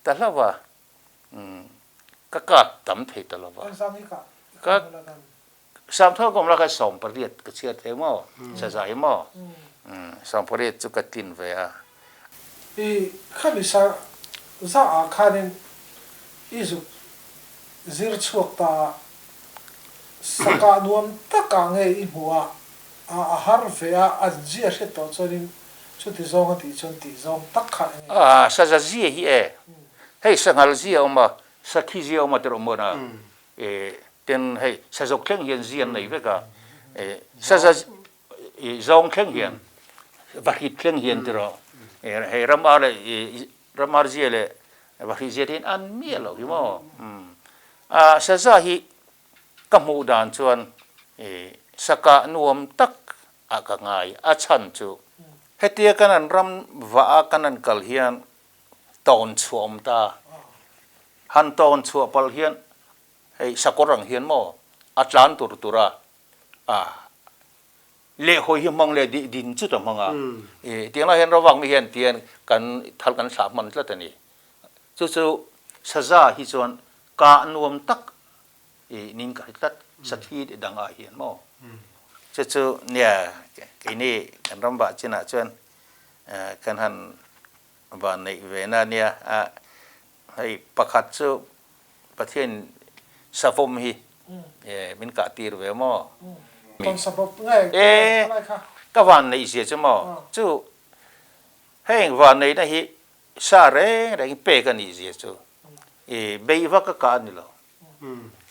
ตลอดว่าก็กัดตั้มเทตลอดว่าก็สามเท่ากับเราก็ส่งประเดี๋ยวก็เชื่อเทมอจะใส่หม้อส่งประเดี๋ยวจุกตินเวียข้ามีสักจะอาคารนี้อีสุจิรชวกตาสกัดนวมตะกังเอหัวฮาร์เฟียอัจจีเสตตัวนี้ชุดที่สองที่ชุดที่สองตักขันสัจจีเฮ้ยสังหารจีเอามา สักขี้เจียวมาตรมนะเต็นให้สะจกเครื่องเฮียนเจียนไหนเวกะสะจงเครื่องเฮียนวัดเครื่องเฮียนตรอให้รำอะไรรำอะไรเจียเลยวัดเจียนอันเมียหรอกอยู่มั้งสะจฮีกมูดานชวนสกานวมตักอากงายอาชันจูเฮตียกันนันรำว่ากันนันกัลเฮียนตอนชวมตาฮันตอนชวปลเฮียนให้สกอรังเฮียนโมอัจฉริตุตุระเล่หอยมังเล่ดินจุดมังเตียงเราเห็นระวังไม่เห็นเตียงกันทัลกันสามมันละแต่นี่จู่ๆสะจาฮิจวนกานวมตักนินกัดตัดสัตย์ดังอาเฮียนโมจู่ๆเนี่ยini kan ramba cina cuan kan han ban nei vena nia hai pakhat chu pathian savom hi min ka tir ve mo ตอนสำหรับง่ายอะไรคะ ka van nei sia chu mo chu heng van nei na hi sa re da pe ka ni sia chu bei va ka ni lo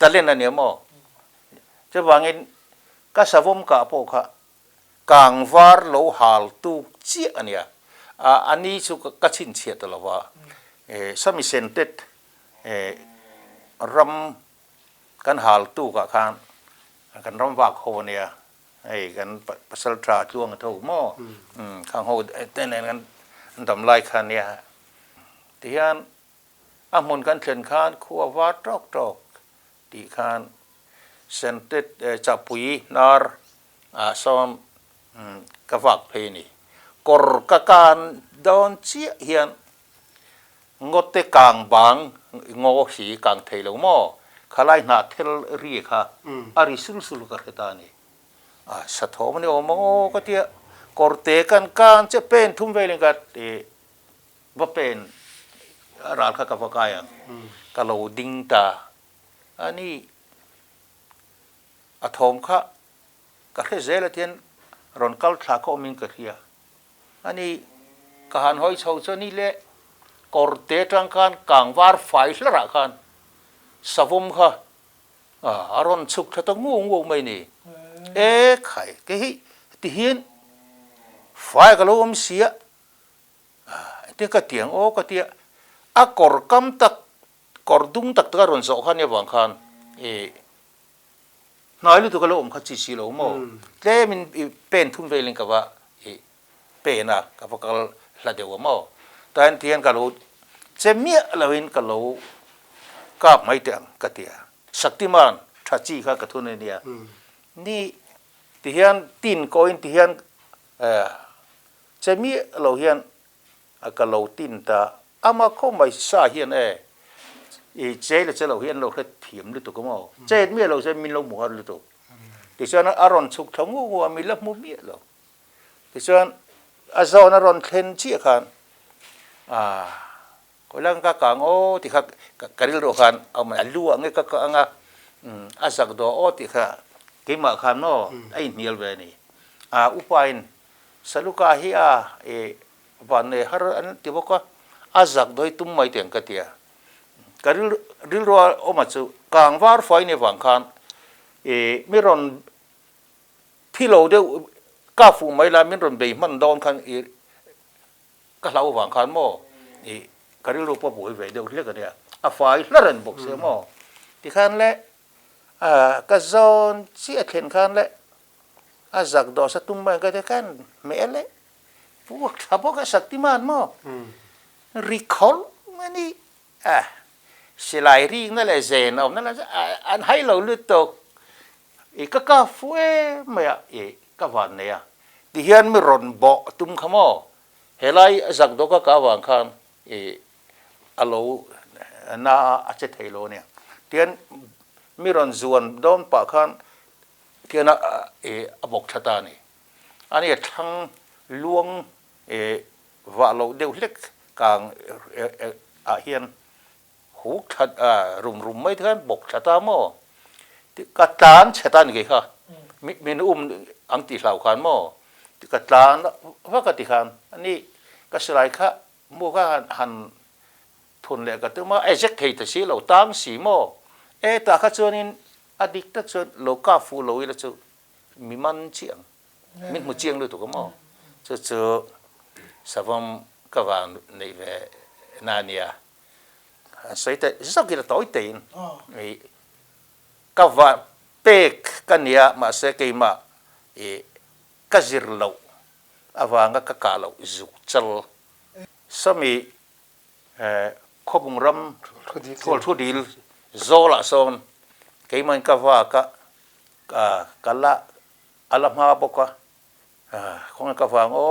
talen na ne mo chu wangin ka savom ka po kha kang var lo hal tu chi ania ani chu ka chin che to lawa sami sentet ram kan hal tu ka kan ram wa kho nia kan pasal tra chuang tho mo khang ho ten kan dam lai khan nia tian amun kan thlen khan khuwa wa trok ti khan sentet chapui nar somกวักเพนีกอร์กการดอนเชียเฮียนงดเตกางบางงอสีกางเทลงมอขลายนาเทลรีค่ะอาริสุลกระตานีสะท้อนนี่โอมก็เตียกอร์เตกันการจะเป็นทุ่มเวลิงกัดว่าเป็นราคากับกายกะโลดิงตาอันนี้อะทอมค่ะกะเทเซลเทียนรอนกัลทาโคมิงกะเฮียอันนี้กหันหอยชาวเจนี่เละกอร์เตจังกันกางวาร์ไฟละระกันสวมค่ะอารอนสุกถ้าต้องงูไม่นี่ไข่เกี่ยที่เห็นไฟก็ลมเสียที่กระเตียงโอ้กระเตียกอร์กำตักกอร์ดุงตักตะรอนสองขันเนี่ยบางขันน้อยลูกตัวก็ลมขัดจีโลโมแต่มันเป็นทุ่มเวลิงกับว่าเป็นนะกับว่าก็ละเดียวโมแต่อันที่อันก็รู้จะมีอะไรนก็รู้กับไม่เตียงกติยาสักที่มันทัดจีค่ะกระทุนเนี่ยนี่ที่อันตีนก้อยที่อันจะมีเราเห็นก็รู้ตีนแต่อามาเขาไม่สาเห็นเจ๊เราจะเราเห็นเราแค่เถียมหรือตัวก็มั่วเจ๊เมียเราจะมีเราหมู่หรือตัวที่ส่วนอารอนสุขทั้งวัวมีลับมุเมียเราที่ส่วนอาจารย์อารอนเทนเชี่ยขันก็ลังกางโอ้ที่ข้ากระดิ่งโรขันเอามาลู่อังเงก็อังอาศักดอโอ้ที่ข้าเกี่ยมาขันโน่ไอ้เนียลเวนี่อุปายสรุกาฮิอาวันนี้ฮาร์อันที่บอกว่าอาศักดอยตุ้มไม่เตียงกติยาก็ริลรัวออกมาจู่กางวาร์ไฟในฝั่งคันไม่รอนที่เราเดียวก้าฟูไม่ละไม่รอนเบย์มันโดนคันก็เราฝั่งคันโม่ก็ริลรัวพอบุยเวเดียวเรียกกันเนี่ยไฟละเรนบอกเสียโม่ที่คันเละก็โซนเสียเข็นคันเละสักดอกสักตุ้มมันก็จะกันไม่เละพวกถ้าพวกสักที่มันโม่รีคอลมันนี่สลายรีนั่นแหละเซนเอานั่นแหละอันให้เราเลือดตกก็กาฟุ้ยไม่ก็วันเนี่ยที่เห็นไม่รอนบ่ตุ้มขโมยเฮลัยสักดอกก็วางคันอาลูน่าอาจจะเทโลเนี่ยที่เห็นไม่รอนส่วนโดนปากคันที่น่ะบอกชะตานี่อันนี้ทั้งลวงว่าเราเดี๋ยวเล็กกลางเฮียนหูขัดรุมไม่เท่าบอกชะตาโม่กระตานชะตานกี่ค่ะมีนุ่มอังติเหล่าขันโม่กระตานว่ากติขันอันนี้ก็สลายค่ะมัวก็หัน ทนเลยก็ตัวมาไอ้เช็คเหตุสิเราตั้งสีโมแต่ข้าชนินอดีตชนโลกาฟูโลยละจูมีมันเชียงมิมุเชียงเลยถูกก็โมจูสาวมกว่าในเวนานียใส่แต่สักกี่ตัวอีเตียนกว่าเป็กกันเนียมาเสกมากจิรโลอาวางก็กาโลจุกจัลสมีขบุงรำทุดีลโซละโซนเกี่ยมันก็ว่าก็ละอัลมาบอกว่าคงก็ว่าโอ้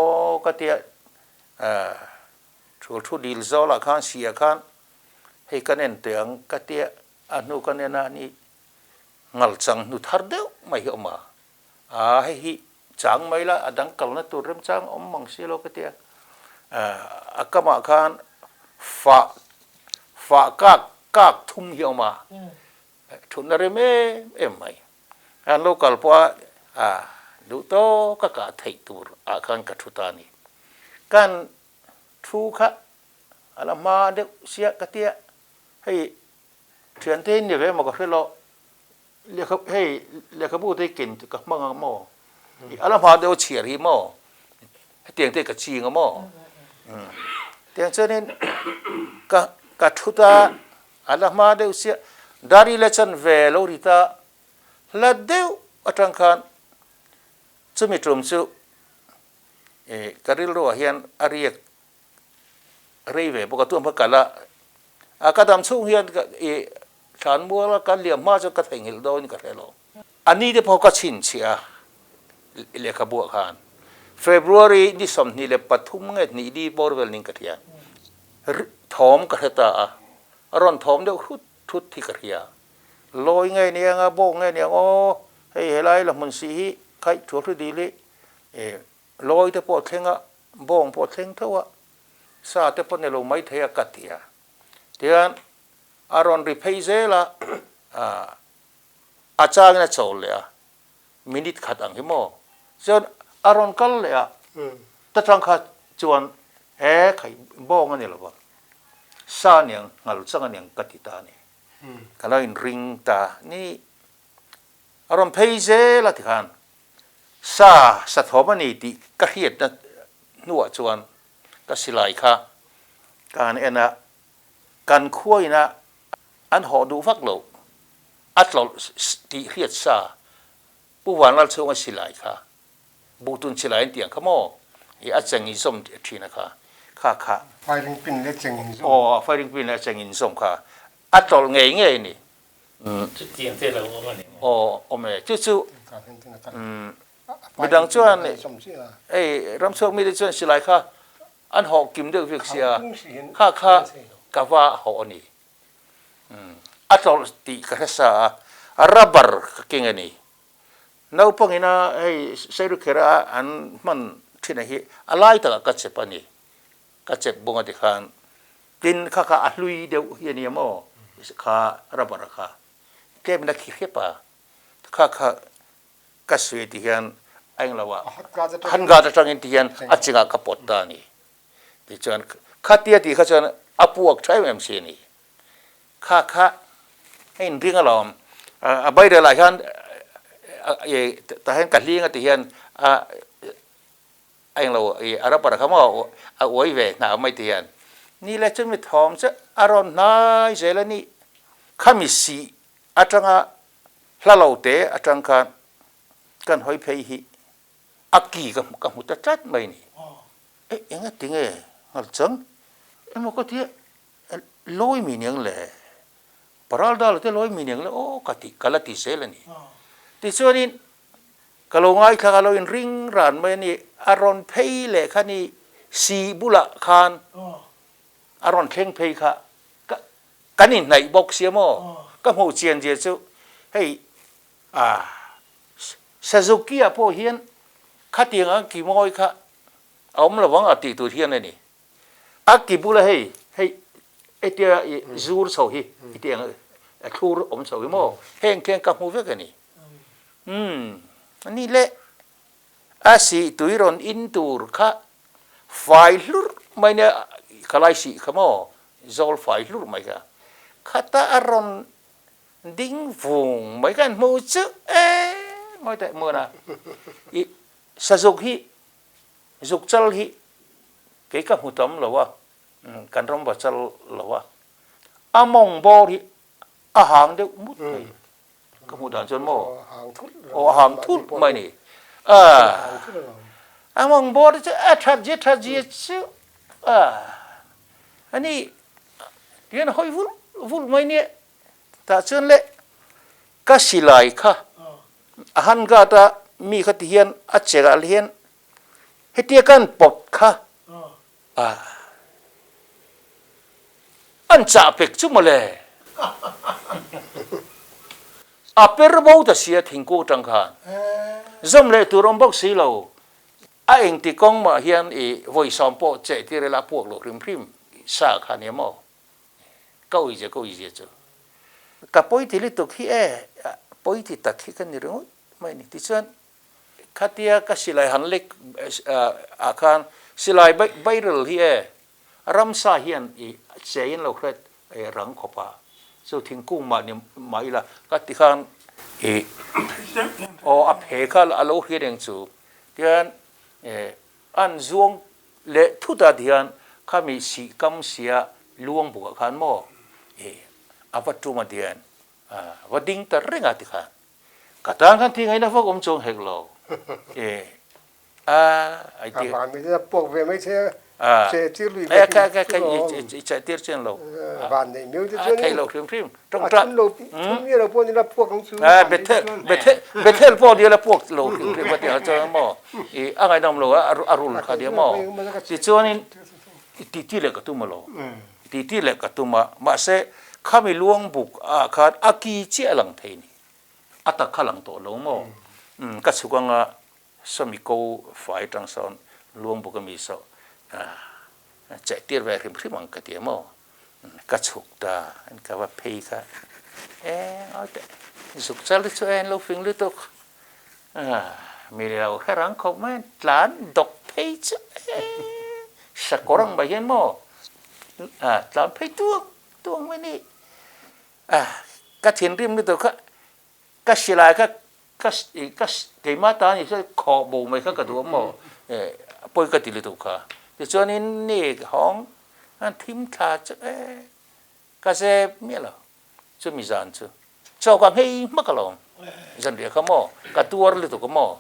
ก็เตี้ยทุดีลโซละข้างเสียข้างให้กันเองเตียงก็เตี้ยอนุกันเองนี่งัลจังนุทาร์เดียวไม่เหรอมาให้จังไม่ละดังกัลนัตุเริ่มจังมังสีโลก็เตี้ยก็มาข้างฝากทุ่มเหี่ยวมาทุนอะไรไม่อันโลกาลพวกดูโตก็กะไทยตัวการกระทุตานี่การทุกข์อะไรมาเด็กเสียกะเตียให้เถื่อนเทนเนี่ยเว้ยมันก็คือเราเรียกเขาพูดได้กินก็มั่งมั่งอะไรมาเด็กเฉียดหิมะเตียงเตะกระชีงมั่งเตียงเช่นนี้กะทุตาอะไรมาเด็กเสียดาริเลชันเวลอริตาละเดียวอัตรังคันจุมิตรมจุการิลโรเฮียนอารีกเรย์เวปกติมันก็ละก็ทำช่วงเฮียนฉันบัวละกันเลี้ยงมาจนกระทั่งหิลโดนก็เรโลอันนี้เดี๋ยวพอก็ชินเชียเลี้ยขบวนการเฟบรุรีนี่สมนี่เลยปฐุมเงนี่ดีบอร์เวลนิงกระเทียนทอมกระเตาร้อนทอมเดี๋ยวทุดที่กระเทียลอยไงเนี่ยงาโบงไงเนี่ยโอ้ให้เฮลัยละมันสีใครชัวร์ดีเลยลอยแต่ปวดเข่งอ่ะโบงปวดเข่งเท่าว่าซาแต่ปนในลมไม่เทียกัดเทียเดี๋ยวอารอนรีเพย์เซล่ะอาจารย์เนี่ยโจเลยอ่ะมินิทขัดอังหิโมจนอารอนกัลเลยอ่ะแต่ทางขัดจวนใครโบงอันนี้หรอวะซาเนี่ยงัลซังเนี่ยกัดติตานี่kalau in ring ta ni aron peise la tikan sa thoma ni ti ka hiet na nuwa chuan ka silai kha kan ena kan khuai na an ho du vak lo atlo ti hiet sa pu wan lal chunga silai kha butun silai tiang khamo I achangi som thina kha firing pin le chengin firing pin le chengin som kha atol ngei ni chút tiền thế là ôm anh ome chu midang chuan ram chok mi de chuan silai kha an ho kim de vik sia kha kawa ho ani atol ti ka sa rubber king ani nau pangina seiru khera an man thina hi alai ta ka chepani ka chep bunga de khan tin kha ahlui de hi ni mo kha rubber khaเก็บนักขี้ปะข้ากระสุยที่ยันไอ้เราว่าหันกาจะจังอินที่ยันอาจจะกระปดตานี่ที่จวนข้าเตี้ยที่ข้าจวนอปวกใช้แบบนี้นี่ข้าให้เรื่องเราใบเดลายฮันแต่ให้กัดเลี้ยงที่ยันไอ้เราอาราปะเขามาเอาไว้เวน่าไม่ที่ยันนี่แหละจะไม่ทอมจะอารมณ์น่าเจริญนี่ข้ามีสีอาจารย์ลาลาวเตะอาจารย์กันหอยเพย์อักกี้กับมุตจัดไม่นี่ยังไงติงงัลจังมันก็ที่ลอยมีเนียงเลยปราลดาลที่ลอยมีเนียงเลยโอ้กะละติเซลนี่ที่ส่วนนี้กะลงไอ้ข้ากะลอยริงรันไม่นี่อารอนเพย์เลยข้านี่สีบุละคานอารอนเข่งเพย์ข้ากันนี่ในบ็อกเซียโมก็หูเจียนเจียจูเฮ้ยซาซุกิอะพอเฮียนข้าเตียงกี่มอยข้าเอามาระวังอติตัวเฮียนเลยนี่กี่บุละเฮ้ยไอเดียจูร์สาวเฮ้ยไอเดียทูร์อมสาวโมเฮงเข่งกับหูเวกันนี่อันนี้แหละสิตุยรอนอินตูร์ข้าไฟลุร์ไม่เนี่ยขลายสิขโม zol fai lu mai ka khata aron ding vùng mấy cái mù chứ ngồi tại mưa na sa dục hi dục chal hi cái cả hụt tấm là wa kan rom ba chal là wa among bo hi hàng đều mút này cái hụt đàn chân mò hàng thút mày nè among bo chứ thật gì chứ anh đi cái nó hơi vul mày nè ta chân lệ các sĩ lại kha han ga ta mi khát hiền chega hiền hết tiệt kan pop kha anh chả biết chút mà lệ per bao ta xia thình cô trăng khan dâm lệ tu rong bốc xí lâu anh thì con mà hiền voi sòng po chạy thì là buộc lộ rim sa khan nhỉ mò câu gì chứ cả bối thì liên tục khi bối thì tất khi cái này rồi mấy này thì chân khát tia cái xí lại hắn lịch khan xí lại bay rồi hi ram sa hiền chế lâu hết răng khó pa so thiên cung mà niệm mấy là cái tí khan áp hệ khan alo hi đeng chu tian an zuông lệ thu ta tian kami si cam sia luang buka khan mo apa tu matian wading terring ati khan katang kan tingai na fok omchong heklo ai ti bạn mình là buộc về mấy xe xe chiếc lùi cái chạy tiết trên lầu bạn này nếu cái lầu phim trong trận lầu như là buộc như là buộc không xuống betel po dia la buộc lầu phim mà tiếng cho mo anh ai nằm lầu arul khá dia mo thì cho nên titi le cái tu mà lầu titi le cái tu mà sẽ kami luang buk khat aki che lang theini ata khalang to lo mo ka chukanga samiko fai tang son luang buk mi so chạy tiệt về phim mang cái tiếng mo ka chuk ta anh ka va pei ka ôi dục chal cho anh lo phim lu tok mi lo kharang khop man tlan dok pei chu sa korang ba yen mo tlan pei tuang mai ni các thiền rim như tôi các sĩ lại các cái má ta như thế khó bổ mấy các cái đồ mà bôi cái tỷ lệ tốt cả thì cho nên nè hóng anh thím thà chứ cái xe miết là chứ mi dàn chứ cho quang hay mắc cái lòng dần dần không mò cái tua là tốt không mò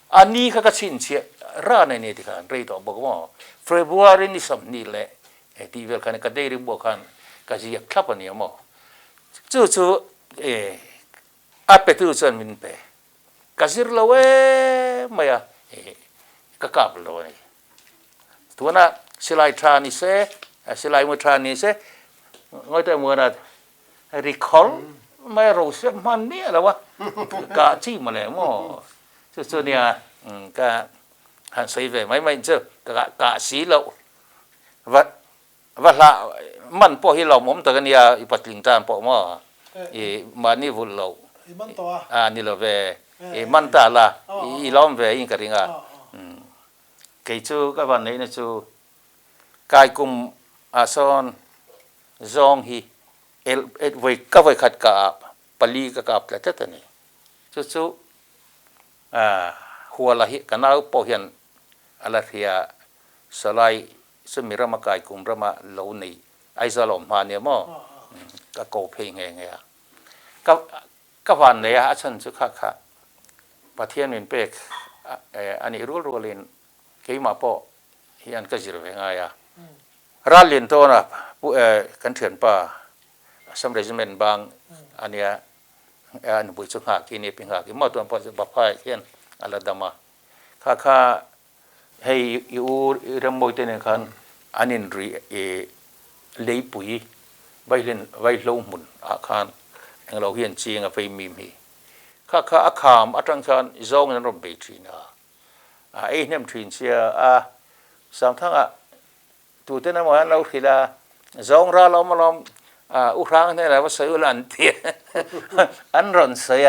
anh đi các xin chia ra này nè thì cái rate đó bao mò February ni sắm ni lệ thì về cái đây đi bộ cái gì khắp anh em mò chú áp tu chân mình bé cái gì lâu mà cái cặp lâu này tuần na silai tràn ni se silai mua tràn ni se ngồi tại mua là recall mà rồi sẽ man nè là wa cả chi mà lẽ mò chú nè cái hắn xây về mấy chứ cả xí lậu vật là man po hi lom om ta kania ipatling tan po mo mani vul lo ni lo ve man ta la lom ve in karinga ke chu ka van nei na chu kai kum ason zong hi et ve ka ve khat ka pali ka la ta ni chu huala hi kanau po hian ala thia salai semirama kai kum rama lo nei ai giờ lỏng mà nhiều mà cái cổ phê nghe các bạn này á chân chút khác khác và thiên mình biết anh ấy rùa lên cái mà po hiện cái gì rồi ngay ra liền thôi na căn thiền pa some regiment bang anh ấy anh bùi chút khác cái này pin khác cái mà tuần pa bắp hai hiện aladama khác khác hay yêu ram môi tên khan anh ấy lấy bụi bay lâu mùn khan anh lâu hiện chiang phải mìm hi khá khám trăng chan zong nên rồi bị chuyện ấy nem chuyện chia sáng tháng tụi tên nó mà lâu thì là zong ra lâu mà lâu urang này là phải là anh tiền anh run say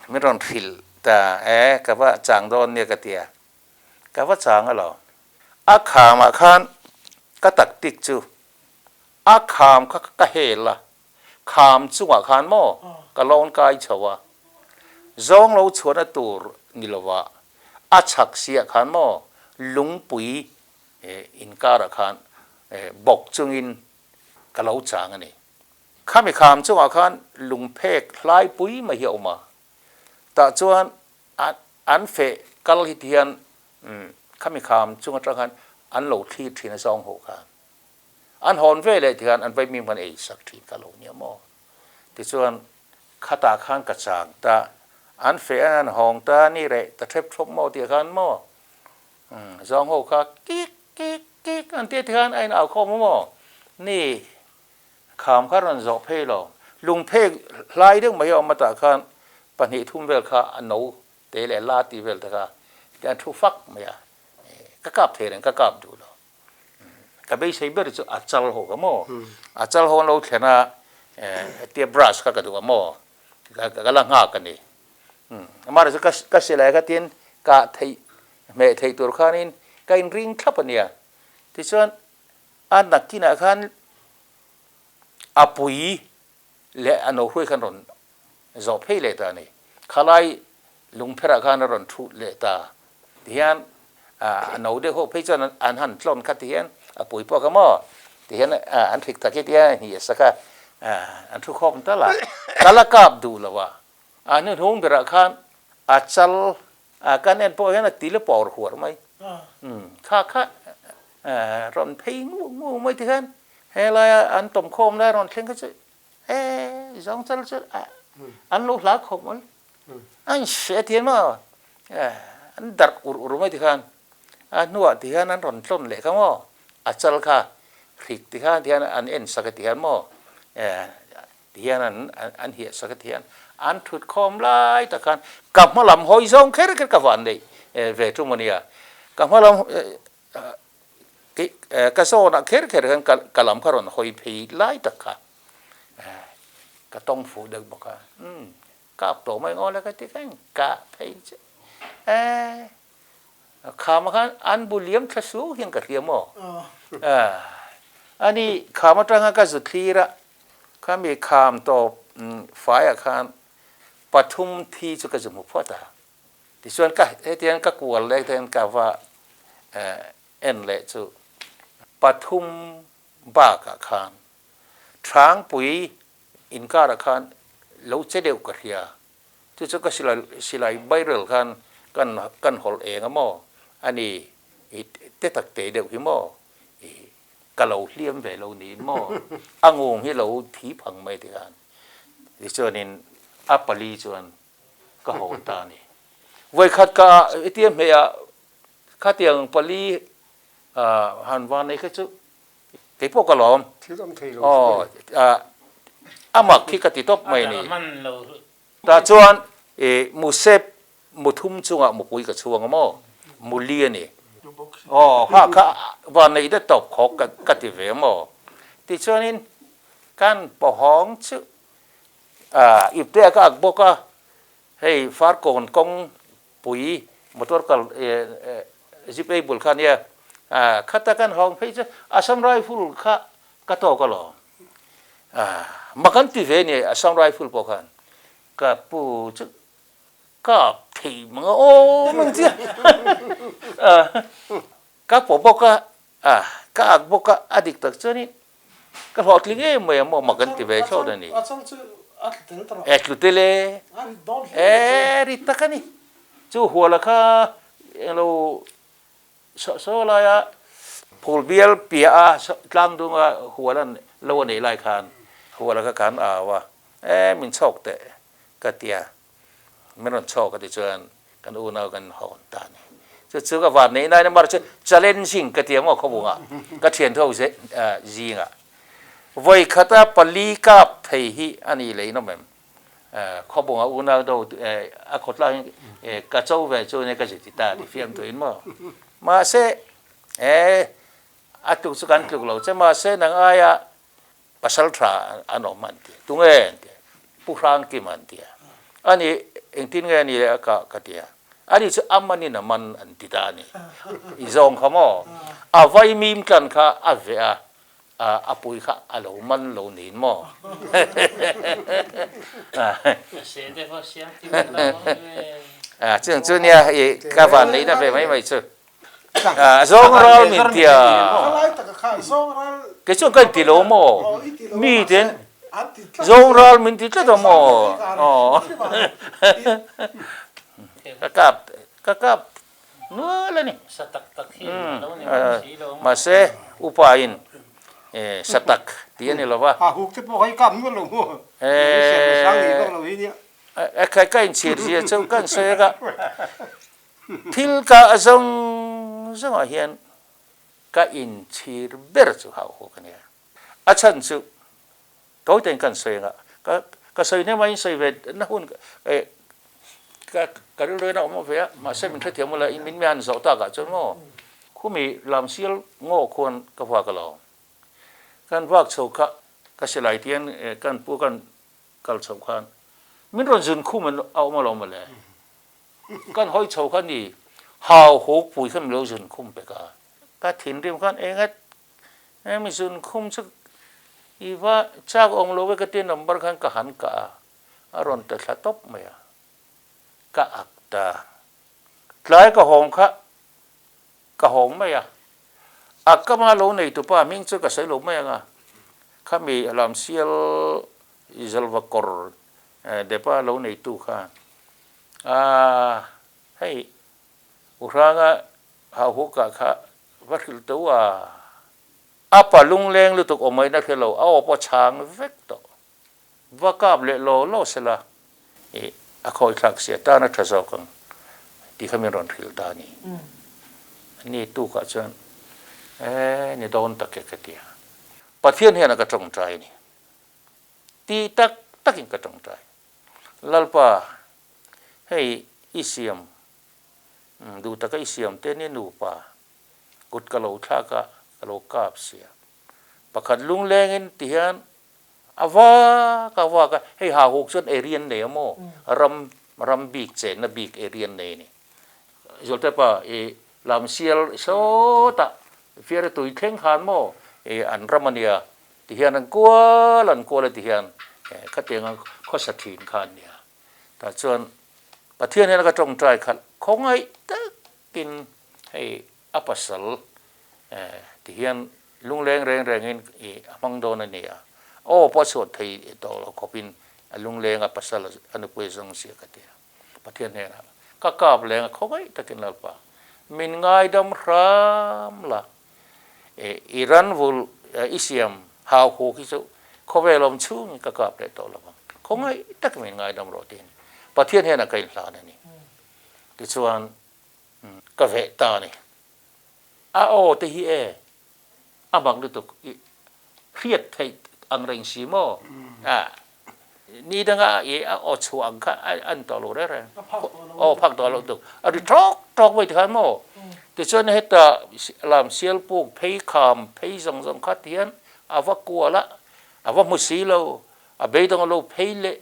mới run phil ta cái vợ chàng đón này cái tiền cái vợ chàng à lo khám khan cái tắc tích chú อาขามก็เฮละขามจังหวะขันโมก็ลองกายเฉวะจงเราชวนตัวนิลวะอาชักเสียขันโมลุงปุยอินการะขันบอกจึงอินก็เราจางนี่ข้าไม่ขามจังหวะขันลุงเพกลายปุยมาเหี่ยวมาแต่จวนอันเฟกัลฮิเทียนข้าไม่ขามจังหวะขันอันโหลดที่ที่ในซองหกขันอันหอนเวเลยที่อันไปมีมันเอสักทีก็ลงเนี่ยมอที่ส่วนขตาขันกระจางแต่อันเฟอันหองตานี่แหละแต่เทปทบมอที่ขันมอซองหกขันกิ๊กกิ๊กกิ๊กอันที่ที่ขันไอ้เอาข้อมอนี่ขามขันรันจบเพลอลุงเพลไล่เรื่องไม่ยอมมาตะขันปัญหาทุ่มเวลค่ะอันนู้เตะเลยลาตีเวลตะค่ะการทุฟักไม่อะก็กลับเทนก็กลับดูแล้วก็ไม่ใช่เบอร์จะอัจฉริยะก็มั่วอัจฉริยะเราแค่น่ะเตียบรัสก็ดูว่ามั่วก็ลังหากันนี่มาเรื่องก็เสียเลยก็เตียนก็ไทยไม่ไทยตัวข้านี่ก็อินริงทับเนี่ยที่ส่วนอันนักกินอาหารอาปุยและอันนู้นคุยกันรอนจบให้เลยตานี่ขลายลุงเพระกันรอนทุเลตาที่อันอันนู้นเด็กเขาพิจารณาอันหันล้นขัดที่อันปุยพวกก็มั่วที่อันอันทิกตะเกียบนี่สักอันทุกข้อมันตลอดก็ละกับดูแล้วว่าอันนี้ทุ่งเพระกันอัจฉริกันเนี่ยพวกนั้นตีละปอร์หัวไหมข้ารอนเพย์งูไม่ที่อันเฮลัยอันต้มโคมได้รอนเข่งก็จะจงจัลจะอันลูกหลักของมันอันเสียทีมั้งอันดักอุรุไม่ที่ขันอันนัวที่ขันอันรอนต้นเล็กเขามั้งอัจฉริค่ะพริกที่ขันที่ขันอันเอ็นสักที่ขันมั้งที่ขันอันเหี้ยสักที่ขันอันถุดคอมไล่ตะขันกับมาลำหอยซองแค่กันกับวันนี้เวทุมันเนี่ยกับมาลำกระโซนแค่กันกับลำขรอนหอยผีไล่ตะขันก็ต้องฟูดึกบอกว่ากับตัวไม่งอแล้วก็ที่กันกับไปข้ามาขันอันบุเลียมทศสูยังกระเทียมอันนี้ข้ามาตั้งก็สุดที่ละข้ามีข้ามต่อฝ่ายอาคารปฐุมที่จุกจมูกพ่อตาที่ส่วนก็เทียนก็กลัวเล็กเทียนก็ว่าเอ็นเละจุปฐุมบากอาคารช้างปุยอินการอาคารเราจะเดียวกันเฮียที่จุกสิลายใบเรือกันหอลเองอะมั่วอันนี้เตตักเตเดียวหิมั่วก็เราเลี้ยมไปเราหนีมั่วอ่างงให้เราผีพังไม่ได้กันที่ส่วนนี้อัปปลีส่วนก็หอนตานี่ไว้ขัดก็เตี้ยมเฮียขัดอย่างปลีหันวันนี้ก็จะที่พวกกระหล่อมอามักที่กติตบไม่นี่แต่ส่วนมูเซฟมุทุ่มช่วงมุปุยกับช่วงมั่วมูเลียนี่ข้าวันนี้ได้ตบขอกติเวมั่วที่ส่วนนี้การปะห้องชื่ออีกเรื่องก็บอกว่าให้ฟาร์กอนกงปุยมอเตอร์กัลจิบเอบุลขันเนี่ยขัดกันห้องให้จะอาสัมไรฟุลข้ากระโตกหล่อมากันที่เวนี่อาสัมไรฟุลพอกันกับปูจะกับที่มึงโอ้มึงเจ้ากับผมบอกว่ากับบอกว่าอดีตตักเจ้านี่กับพอทิ้งไม่มามากันที่เวชอบเดี๋ยวนี้lu tele rita kan ni chu huala kha lo so la ya pulbial pia tlang dunga hualan lo nei lai khan huala kha kan wa min chok te ka tia meron chok ka ti chuan kan u nau kan hon ta ni chu ka van nei nai mar challenging ka tia mo khobunga ka thian thau se jinga voi khata pali ka phei hi ani lei no mem khobunga una do a khotla ka chau ve chu ne ka ji ta di fiam to in mo ma se a tu su kan tu lo che ma se nang aya pasal tra ano man ti tungen pu rang ki man ti ani engtin nge ni ka tia ani chu amani na man an ti ta ni i zong khamo a vai mim kan kha a ve a อาปุยค่ะอาโลมันโลนินหม้อ เสียได้พอเสียที่มันเรา ซึ่งจุดเนี้ยกาวันนี้ได้ไปไม่จุดสองรอลมินเตีย อะไรแต่ก็ข้าสองรัล ก็ช่วงกันติโลโมมีเด่นสองรอลมินติก็ต้องโมอ๋อกะนู้นเลยนี่ สตักตักที่เราเนี่ยสีเรา มาเสอุปายินสตักที่นี่เราว่า Hauhuk te po kai kam ngol mo se me sang ni ko lo hi ni ใครๆชีเรียเจ้ากันเสกะทิลกะซงเฮียนกะอินชีรเบอร์จูเขาคนนี้อาชันจูตัวเต็งกันเสกะก็เสยเนี่ยไม่เสยเวดนะหุ่นก็เรื่องนั้นออกมาเสียมาเสมันเทียมมาเลยมินไม่หันสาวตากะจนโม่คู่มีลำเสียลโง่ควรกับว่ากันเราการวักโชกะก็เสลายเทียนการพูกันกัลสำคัญมินรอนจุนคู่มันเอามาลงมาเลยการห้อยโชกันนี่หาวหกปุยขึ้นเราจุนคุ้มไปกันก็ถิ่นเรียมกันเองมีจุนคุ้มสักอีว่าจากองค์โลกก็เตียนนับบังคันกะหันกะอารมณ์แต่ละตบไม่กะอักตาหลายกะหงค่ะกะหงไม่อักก็มาโลในตัวป้ามิงจะกะใส่โลไม่ข้ามีลำเสียลอิสลวกอร์เดี๋ยวป้าโลในตัวค่ะให้อุรางะหาหุกะค่ะวัดขึ้นตัวapa lung leng lu tuk omai na khelo aw po chang vek to vakap le lo sela a khoi thak sia ta na thaso kang ti khamiron khil ta ni tu ka chan ni don tak ke tia pathian hian ka tong trai ni ti takin ka tong trai lalpa hei isiam du ta ka isiam te ni nu pa kut ka lo tha kaโลกาบเสียประคัดลุงแรงเงินที่ฮันว่าให้หาหกส่วนเอเรียนเนี่ยโมรำบีกเจนบีกเอเรียนเนี่ยนี่สุดท้ายป่ะลำเซียลโซตะเฟียร์ตุยเท่งขันโมอันรำมันเนี่ยที่ฮันกัวเลยที่ฮันขัดเตียงข้อสถินขันเนี่ยแต่ส่วนประเทศนี้เราก็จงใจขัดคงไอ้ตะกินให้อัปสลที่เฮียนลุงแรงเงินมังโดนนี่โอ้พอสวดไทยตัวเราขบินลุงแรงปัสสาวะอนุปสงเสียกันเดียประเทศนี้นะก็กลับแรงเขาไม่ตะกินแล้วป่ะมินง่ายดำรามละอิรันวุลอิสยามฮาวฮูกิจุเขาเวลมชุ่งก็กลับได้ตัวละบ้างเขาไม่ตะกินมินง่ายดำโรตินประเทศนี้นะก็อินลานี่ที่ส่วนก็เวตานี่โอ้ที่เอบังดูตุกเครียดไทยอังเริงสีโมนี่ดังโอชัวอังค่ะอันต่อโลได้เลยโอ้พักต่อโลตุกอันนี้ทอกไว้ที่ขันโมแต่ส่วนเหตุลำเสียลปูกเพย์คำเพย์สงขัดเทียนว่ากัวละว่ามุสีโลเบย์ต้องโลเพย์เละ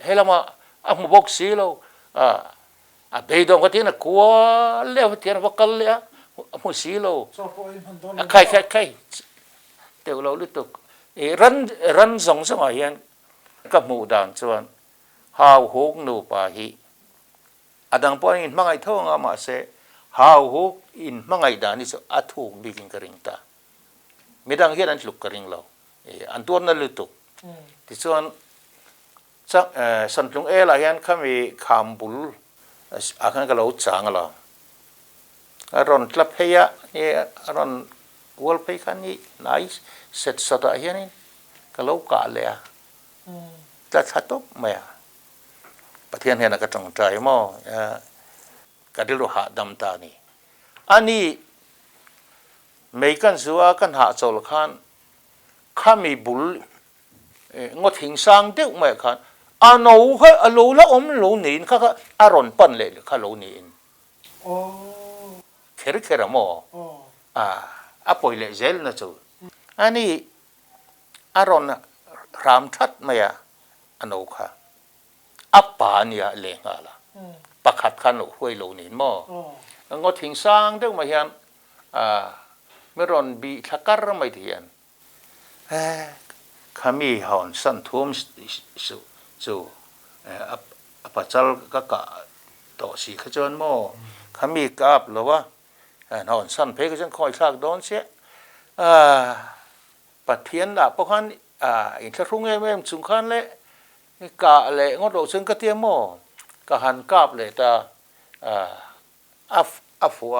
เฮลมามุบกสีโลเบย์ต้องขัดเทียนกัวเลี้ยวเทียนว่ากัลเละมุสีโลใครเดี๋ยวเราลุตุกรันสงสมัยยันกับหมู่ด่านส่วนหาวหกนูปาหิอดังปออินมังไอท่องอามาเสหาวหกอินมังไอด่านนี่สุอาถูกบิกินกระริงตาไม่ดังเฮียนลุกกระริงเราอันตัวนั้นลุตุกที่ส่วนสันตุงลายันเขามีคำบุลอาการกับเราจางเราอารอนกลับเฮียนี่อารอนวัลเพย์คันนี่นายเสร็จสตาเฮียนี่ก็เรากาเลยแต่ชัดตุ๊บไม่ประเทศเฮียนักจงใจมั่วก็ได้รู้หาดำตานี่อันนี้ไม่กันสัวกันหาโจลขันข้ามีบุลงดหิงสังเด็กไม่ขันอันนู้นเขาลูละโลนินเขาอารอนปั่นเลยเขาโลนินเคระโมปอยเลเซลนะจูอันนี้อารอนรามทัดไม่อันนู้ค่ะปานี่เลงอะไรประคัดขันห้วยโลนินโมงดหิงสังเด็กไม่เห็นไม่รอนบีทักการไม่เทียน ขามีหอนสั้นทุ่มสู่ปัจจัลก็กะต่อสีขจรโมขามีกับหรือว่าหอนสั้นเพก็จังคอยฉากโดนเสียปัดเทียนละพวกนั้นอินทรุ่งเอ็มสุงขันเลยกะเลยงดโอซึ่งก็เทียมโมกะหันกับเลยแต่ฟัว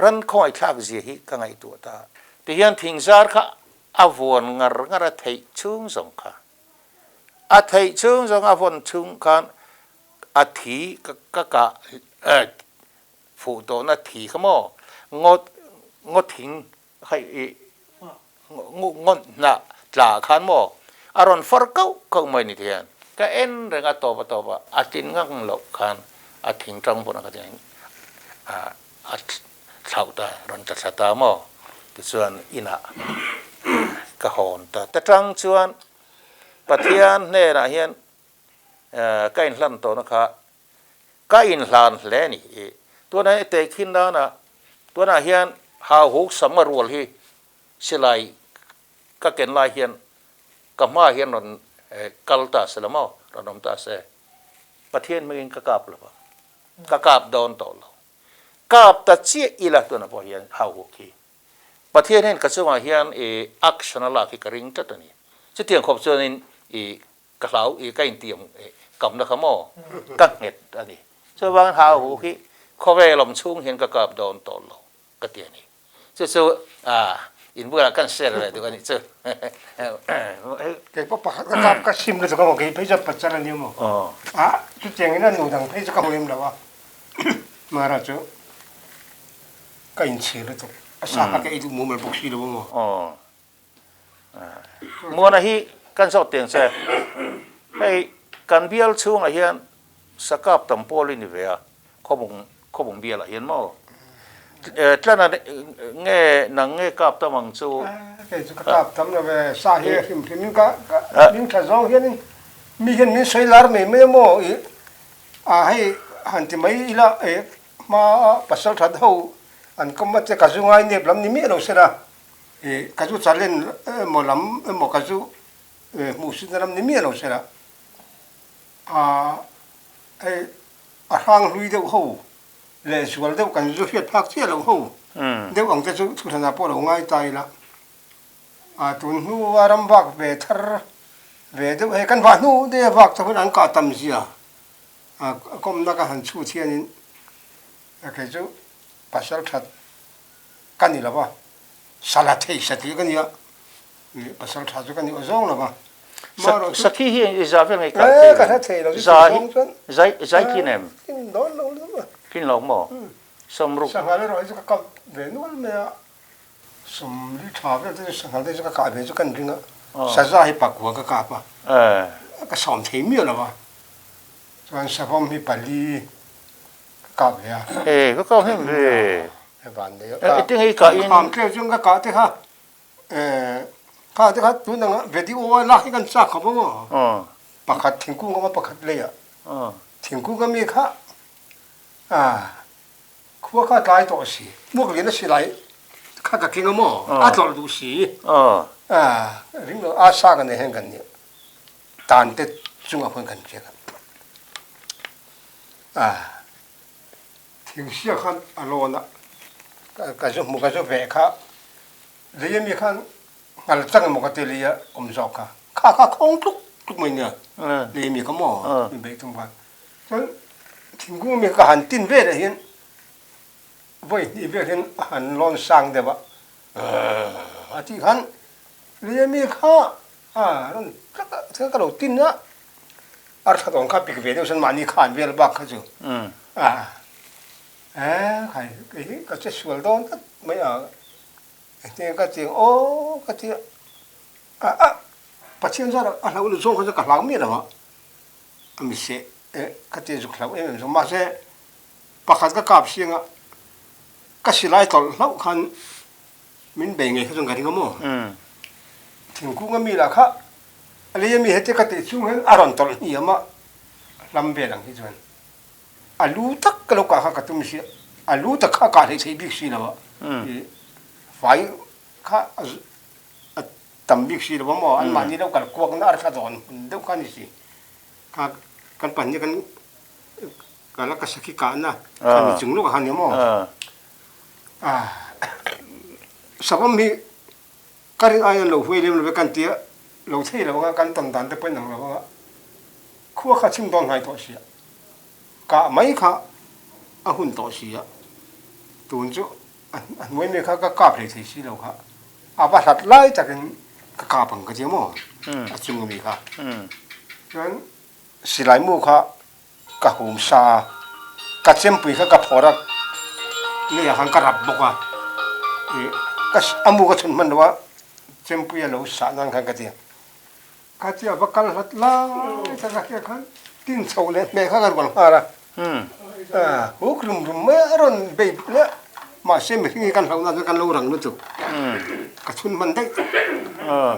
รันคอยฉากเสียหิกังไงตัวตาที่ยันทิ้งซาร์ค่ะวนงารไทยชุ่งสงค่ะไทยชุ่งสงวนชุ่งกันทีกะฟูโตนาทีขโมงดทิ้งให้งดน่ะจ่าขันโมอารอนฟอร์เก้าก็ไม่นิเทียนก็เอ็นเรื่องตัวจินงังหลบขันทิ้งตรงบนก็จะเท่าตารอนจัดสตาโมส่วนอินะก็หอนแต่จังส่วนปะเทียนเนี่ยนะเฮียนก็อินลันตัวนะคะก็อินลันแลนี่ตัวนั้นเตะขึ้นแล้วนะตัวนั้นเฮียนหาหุกสมรวลที่สิไลก็เกินลายเฮียนก็มาเฮียนนกัลตาสละมอรนมตาเสปะเทียนมึงก็กลับหรือเปล่ากลับโดนต่อเรากลับแต่เชี่ยอีละตัวนั้นพอเฮียนหาหุกที่ประเทศนี้ก็จะว่าเฮียนอักษณะละที่กระริงจัดตัวนี้จะเตียงขบส่วนนี้กระเหลาใกล้เตียงกำนักขโมกักเห็ดอันนี้จะว่าหาหุกที่ข้อเวลาชุ่งเห็นกลับโดนต่อเราก็เตียนี่จะอินเวลากันเสร็จเลยตัวนี้จะเก็บปะกับก็ชิมเลยจะก็บอกเก็บให้จะปัจจัยนี้มั้งจุดเจียงนั่นหนูทางให้จะก็เห็นแล้วว่ามาแล้วจ้ะก็อินเชื่อเลยตัวsahaja que itu mau melboksi dulu mau. Mau nahi kan so tiang se. Hei kan bial chung lah hian sakap tampol ini vea. Kobong bial lah hian mau. Tlan nge kap tamang chu. Cái kap tam là về sa hian him ka thà zong hian mi sei lar me mo hay han ti mai ila ma pasal thad ho anh có mất cái cá ngay nếp lắm ní miệng đâu xem nào, cá chua chả lên mò lắm mò cá chua mù xin ra lắm ní miệng đâu xem nào, hang lui đâu hậu, lệ xuống đâu cần chua phiệt phác thiệt đâu hậu, đâu ông cái chua thu thằng nào bỏ đâu ngay tay là, tuần nu ram vạc về thar, về đâu hay căn vạc nu để vạc cho anh cả tầm gì công na cái hàng chua thiên cái chua pasal that kan ni laba salat hei sati kan ya pasal that kan ni ozong laba saki hi izave ngai ka ka thei lo zai kinem kin don lo lo kin lo mo somru sangal ro ka ka ve no me som li tha ve de sangal de ka ve kan ringa sa za hi pa ku ka pa ka som thei mi laba chuan sa vom hi pali cặp vậy có câu hết về bạn đấy tiếng hay cả in làm theo chúng cái thế ha thế ha tôi đang về đi ô là cái con sao không có bạc hạt thiên cung có bạc hạt lệ thiên cung có mấy khác khu khác lại tổ sĩ mua cái nó xí lại khác cái cái mỏ tổ đủ sĩ riêng là sa cái này hơn gần nhiều tàn tết chúng ta hơn gần kia những xe khăn alone cái chỗ một cái chỗ về khác lấy mi khăn ngài chắc một cái tiền lìa giọt cả không chút mình nữa lấy mi có mỏ mình bị thông qua chứ thì cũng mi cả hành tin về đấy hiện vậy đi về hiện hành lon sang đấy vậy thì hắn lấy mi khác nó cái đầu tin á ở trong đó bị về đâu sân mani khan về là bác cái chứ cái chế sủi đó mấy tiếng cái tiếng ô cái tiếng bắt chuyện ra là lâu rồi xong cái láng miết rồi mình sẽ cái tiếng dục lâu em xong mà sẽ bắt cái cặp xiên á cái xì lai tàu lâu khăn mình bề ngày cái trong cái tiếng mò tiếng cũng có mi là khác lấy mi hết cái tiếng chung hết aron tàu nhiều mà làm về đằng cái chuyện alu tak kalau kah katum si alu tak kah kah sei big si lawa phải kah ตำบิ๊กซีหรือว่าหมออันมันนี่เรากันกวกน่าจะโดนเดี๋ยวกันนี่สิกันปั่นนี่กันแล้วก็สักขี้กันนะกันจึงลูกหันเนี่ยหมอสมมติมีการที่ไอ้เราคุยเรื่องเรากันเตี้ยเราใช่เราว่ากันตันแต่เป็นหนังเราว่าขั้วข้าชิมตอนไหนตัวเสียกะไม่ข้าหุ่นตัวเสียตัวนี้อันเว้นเนี่ยข้าก็กล้าเพลย์สิเราข้าบัตรไล่จากนั้นก็กล้าพังก็เจ้าหม้อชิมก็มีข้าฉะนั้นสิไลมูข้ากะหุ่มซากะเจมปุยข้ากะพอรักเนี่ยหันกระดับบอกว่าก็อามูก็ชนมันว่าเจมปุยเราสานังข้ากะเจ้ากะเจ้าบักกันหัดล้างจะรักยังขันกินโซเลแม่ข้ากันก่อนมาละหูกลุ่มเมื่อรอนเบบเนี่ยมาเชื่อมที่กันเรานั่นกันเราหลังนู้นจุกระชุนมันได้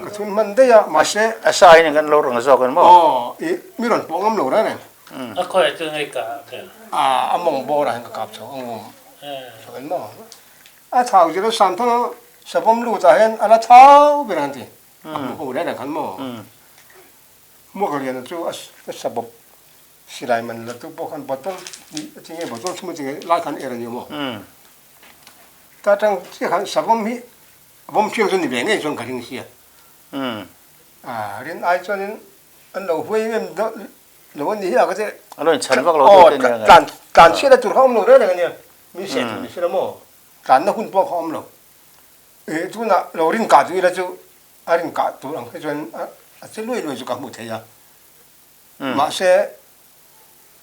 กระชุนมันได้อะมาเชื่ออาศัยเนี่ยกันเราหลังซอกกันมั้งมีรอนปองน้ำหนูได้เนี่ยคอยจะให้กะอมองโบราณกับชาวงงชาวนั้นชาวที่เราสั่งทั้งสมบูรณ์จะเห็นอะไรชาวเป็นอะไรที่โอ้ได้แต่ขันมั่วกันเรียนจู่สบบสิไรมันแล้วตู้พวกขันบอตล์จริงๆบอตล์สมมติจริงๆไล่ขันเอรันอยู่มั้งแต่ทั้งที่ขันสบบมีผมเชื่อจนนี่เป็นไงจนขันยิงเสียเรียนไอ้จนนี้อันเราคุยกันหรือว่านี่ก็จะอันนั้นฉันว่าเราการเชื่อจุดห้องเราได้เลยเนี่ยมีเสียงมีเสียงมั้งการนั่งหุ่นพวกห้องเราทุกน่ะเราเรียนการดูแล้วจู่เรียนการตัวหลังให้จนจะลุยจู่กับมุทัยมาเสีย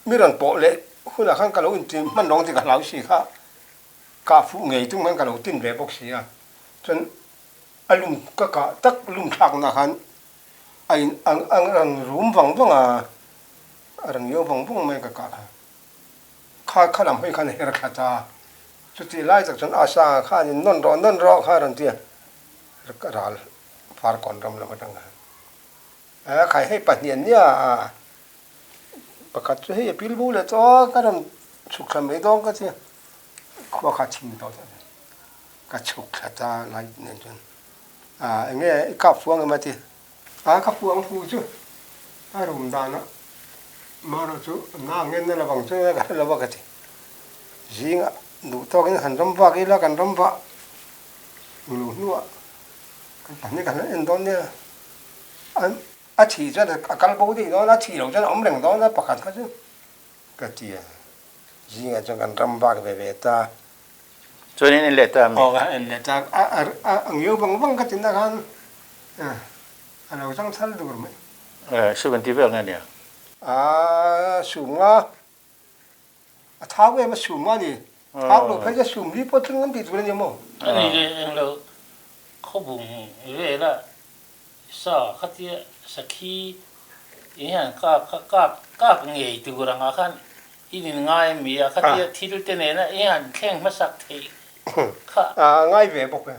มีรันโปะเลยคุณน่ะข้างกับเราอินทิมมันลงที่กับเราสิค่ะกาฟูเงยทุ่งมันกับเราติ้นเลยบอกสิจนอารมณ์ก็กะตักลุ่มทักนะคันไอ้อังรูมฟังบ้างรังโยฟังบ้างไม่กะข้าลำให้ข้าในราคาตาสุดที่ไล่จากจนอาซาข้านี่นนรอข้ารันเตียก็รัลฟาร์ก่อนรำละมาตั้งใครให้ปัญญาเนี่ยประกาศให้พิลบูเลยตัวก็รำสุขสมัยดองก็เสียขวาขาชิมต่อจากก็ฉุกขาตาไล่เนี่ยจนอย่างเงี้ยข้าฟวงมาทีข้าฟวงฟูจู่อารมณ์ดานะมาเราจู่น่าเงินนั่นละบังจู่กันละบังกันทีจริงอ่ะดูตัวกันหันรำฟ้ากี่ละกันรำฟ้ารู้นัวกันปัญญากันเอ็นตอนเนี่ยทีจะการบูดีน้องทีเราจะอมแรงน้องประกาศก็จู่ก็ทีจริงอ่ะจนกันรำฟ้ากับเบต้าจนนี่เล็ดตามเล็ดจากอังยูบังก็จินตนาการเราจังสันดูมั้ยสุกันที่เรื่องนั้นเนี่ยสูงอ่ะท้าวเวมาสูงอ่ะนี่ท้าวเราเพื่อจะสูงรีบพอถึงกันติดตัวเนี่ยมั้งอันนี้เราเขาบุงเวลาสอเขาที่สักขี้อย่างนี้ก็เงยตัวรังอาคันอีนี่ง่ายมีเขาที่ที่เต้นเนี่ยอย่างนี้แข่งมาสักทีง่ายเว้ยบอกเลย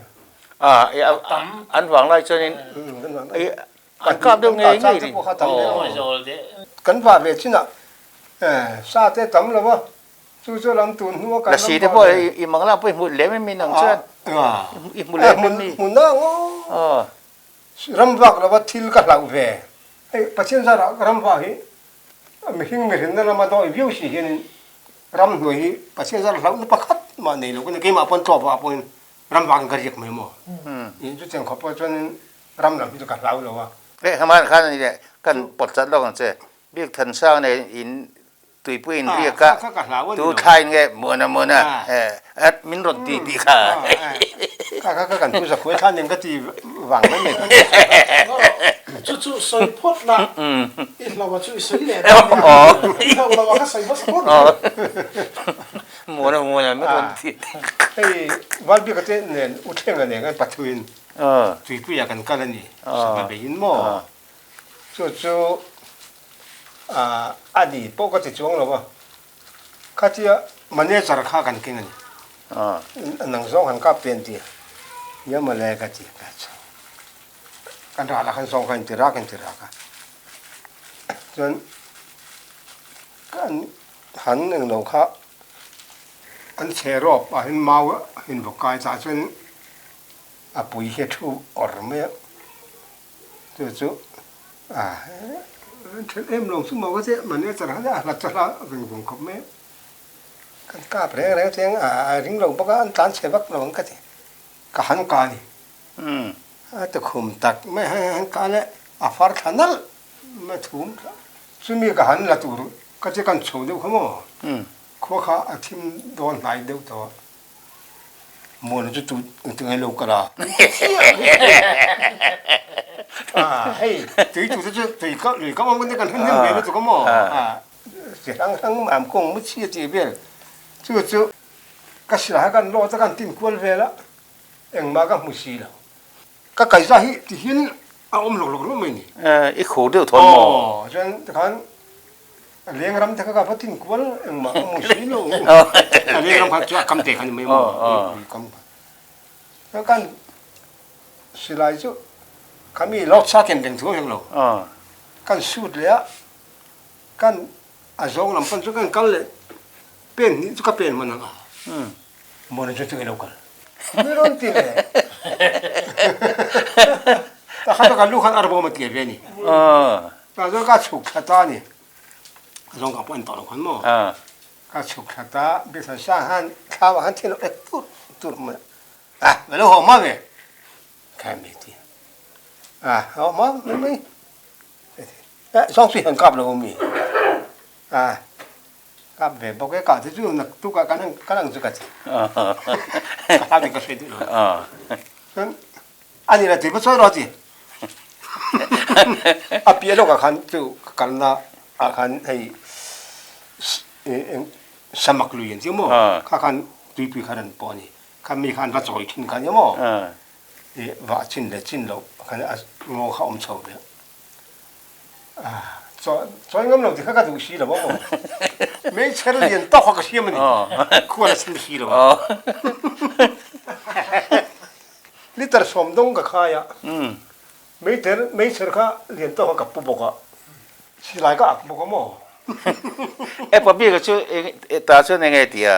อันหวังอะไรจนนี่อันกลับตรงไงนี่กันว่าเวชินะซาเตตั้มแล้ววะจู่ๆลำตุนหัวกันแล้วสีที่พออีมังลาไปหุ่นเล็บไม่มีหนังเชื่ออีหุ่นเล็บไม่มีหุ่นน่ะรำวักแล้วว่าทิลกันหลังเวปัจจัยสาระรำวักฮีไม่หิ้งไม่เห็นนั่นละมาต่อยวิวสิเห็นรำหน่วยปัจจัยสาระหลังนี่ประคัดมาในโลกนี้กี่มาปนตัวปนรำวักกันเรียกไม่หมดนี่จุดเด่นของปัจจัยรำหลังที่กันเราแล้ววะทำไมขั้นนี้เนี่ยกันปลดจัดลงเจ๊เรียกทันสร้างในอินตุยปุ้ยเรียกก็ตูไทยไงมัวนะมินรถตีปีค่ะก็กันผู้สักคนท่านยังก็ตีหวังไม่เหม็นจู่ๆใส่พดละเราว่าจู่ใส่แหลมเราว่าใส่พดพดมัวนะไม่รถตีวันพี่ก็เต้นเนี่ยอุเทงกันเนี่ยกันปัจจุบันตุยปุ้ยกันกันนี่สมัยเป็นยินมั่วจู่อดีตปกติช่วงเราว่าข้าที่มันเนี่ยจะรักกันกินนี่หนังสองหันกับเป็นที่ยังมาแลกกันที่กันรักละกันสองกันที่รักจนกันหันหนึ่งเราข้าอันเชรอบเห็นเมาเห็นบุกกายสาจนปุ๋ยเห็ดทูอร์เมีย จู่เอ็มลงสมองก็จะมันเนี่ยจะหาได้หลักจะละเป็นวงคบแม่กันกล้าแปลงแล้วเสียงริงลงปะก็อันตันเสียบักลงก็จะกหันกานี่แต่คุมตักไม่ให้หันกาเลยฟาร์ทันนั่นไม่ทุ่มซึ่งมีกหันละตัวก็จะกันโชว์เดียวเขามั่งข้อขาทิมโดนไหลเดียวตัวมันจะตัวตัวให้ลูกกระดาเฮ้ยตีจุดจะตีก็หรือก็มันกันทั้งนั้นเลยตัวก็มั่งเสียทั้งอ่ำกงไม่เชี่ยจีเบี้ยจู่ก็สิลากันรอจะกันทิ้งควรเวลาเอ็งมาก็มุสีแล้วก็ไก่ซะฮิที่หินเอาหลอกรู้ไหมนี่อีกขู่เดียวทนหมอฉะนั้นแต่คันเลี้ยงรำแต่ก็พัดทิ้งควรเอ็งมามุสีแล้วเลี้ยงรำพัดจะคำเตะกันไม่หมดคำแล้วกันสิลาจู่ขามีล็อกชาเก่งๆทั่วอย่างเรากันสุดเลยกันอาจจะลำพันจู่กันเลยเป็นนี่จู่ก็เป็นมันนะมันจะถึงเรากันไม่ร้อนตีเลยแต่ข้าต้องการลูกขันอารมณ์มาเกี่ยวเลยนี่แต่ถ้าก็ฉุกชะตานี่ลองกับปนต่อลงขันมั่งก็ฉุกชะตาเบี้ยสาหันข้าวหันที่เราตุ๊ดมันไม่รู้หัวมันเลยแค่ไม่ทีหัวมันไม่สองสี่หันกับเรามีกับแบบพวกแกก็ที่จู่นักตุกกันนั่งจุกันข้าวที่ก็เสร็จแล้วอันนี้แหละที่ไม่ช่วยเราจีเปียโลกขันจู่กันละขันให้สมัครลุยอย่างที่มั้งขันตุยขันปอนี่ขันมีขันว่าจอยชินกันยังมั้งว่าชินเลยชินแล้วขันงอข้าวอมชอบเลยจอยงั้นเราที่ข้าก็ดูสีแล้วมั้งไม่ใช่เรียนต่อข้าก็เชื่อมันนี่ควรจะสิ่งสีแล้วนี่แต่สมดงกับข้าอ่ะไม่ใช่ข้าเรียนต่อข้ากับปุ๊บบอกว่าสิไลก็อักบอกว่ามั้งปั๊บพี่ก็ช่วยตาช่วยยังไงดีอ่ะ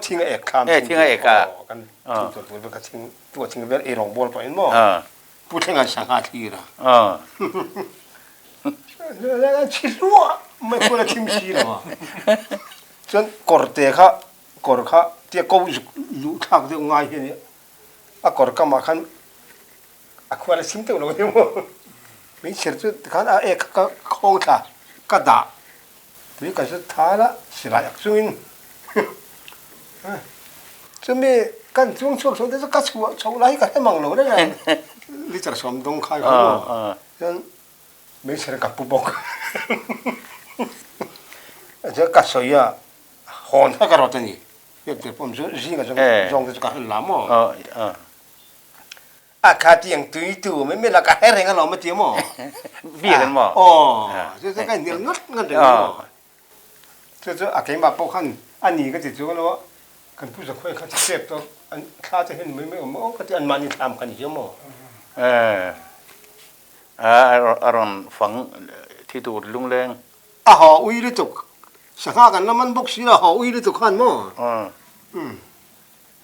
ทิ้งเอกคำทิ้งเอกอ่ะกันตัวก็ทิ้งตัวทิ้งเวลรองบอลไปมั้งพูดถึงงานสังหารที่ละแล้วชิลัวไม่ควรจะทิ้งสีหรอจนกอดเตะข้เตี้ยกูรู้ทักเรื่องง่ายเนี้ยกอดก็มาขันควรจะทิ้งตัวเราเนี่ยมั้งไม่เชื่อจุดขันเอกก็คงท่าก็ด่าที่ก็สุดท้ายละสิลายจุนจะมีกันช่วงเดี๋ยวก็ชัวร์ไรก็ให้มังโลได้ไงลิจารสมดงใครเขาจนไม่ใช่กับปุ๊บบอกจะกัดสอยหอนถ้ากระโดดนี่เดี๋ยวผมจะยิงกันจงจะกัดหลามขาที่ยังตุยไม่ละก็ให้เร่งกันเราไม่เที่ยวมั้งเบี้ยกันมั้งจะกันเดี๋ยวงั้นเดี๋ยวจะอาเกมแบบพวกขันอันนี้ก็จะจู่แล้วกันผู้จะคุยเขาจะเจ็บตัวอันข้าจะเห็นไม่ก็จะอันมันนี่ทำกันเยอะมั้งอารมณ์ฝังที่ตูดลุงแรงหออุ้ยเลยตุกสภาพกันแล้วมันบุกสีละหออุ้ยเลยตุกขันมั้ง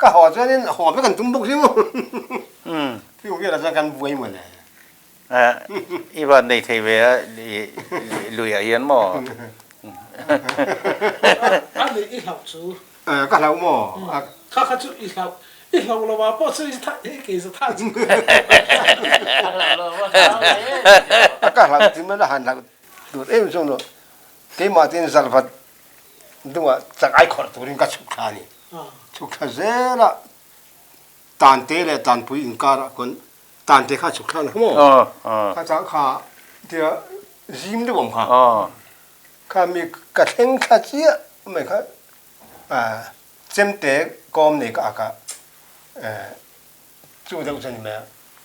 ก็หอจะนี่หอไม่กันตุ้มบุกสิมั้งที่อุ้ยเราจะกันบุยหมดเลยอีวันในทีวีลุยเอียนมั้งอันนี้อีหลับจูก็แล้วมั้งข้าจูอีหลับเราว่าพ่อซื้อท่าเกี่ยวกับท่าจูก็แล้วที่มันหันหลังดูส่งเลยที่มาที่สัลฟัดดูว่าจากไอ้ขอตัวนี้ก็ชุกท่านี่ชุกท่าเจ้าละตานเตะเลยตานปุยอินการคนตานเตะข้าชุกท่านะมั้งข้าจะข้าเดี๋ยวยิ้มด้วยผมข้ามีกระเทงข้าเจี๊ยไม่ข้าเจมเตะกอมนี่ก็อากาจู่เดี๋ยวจะนี่แม่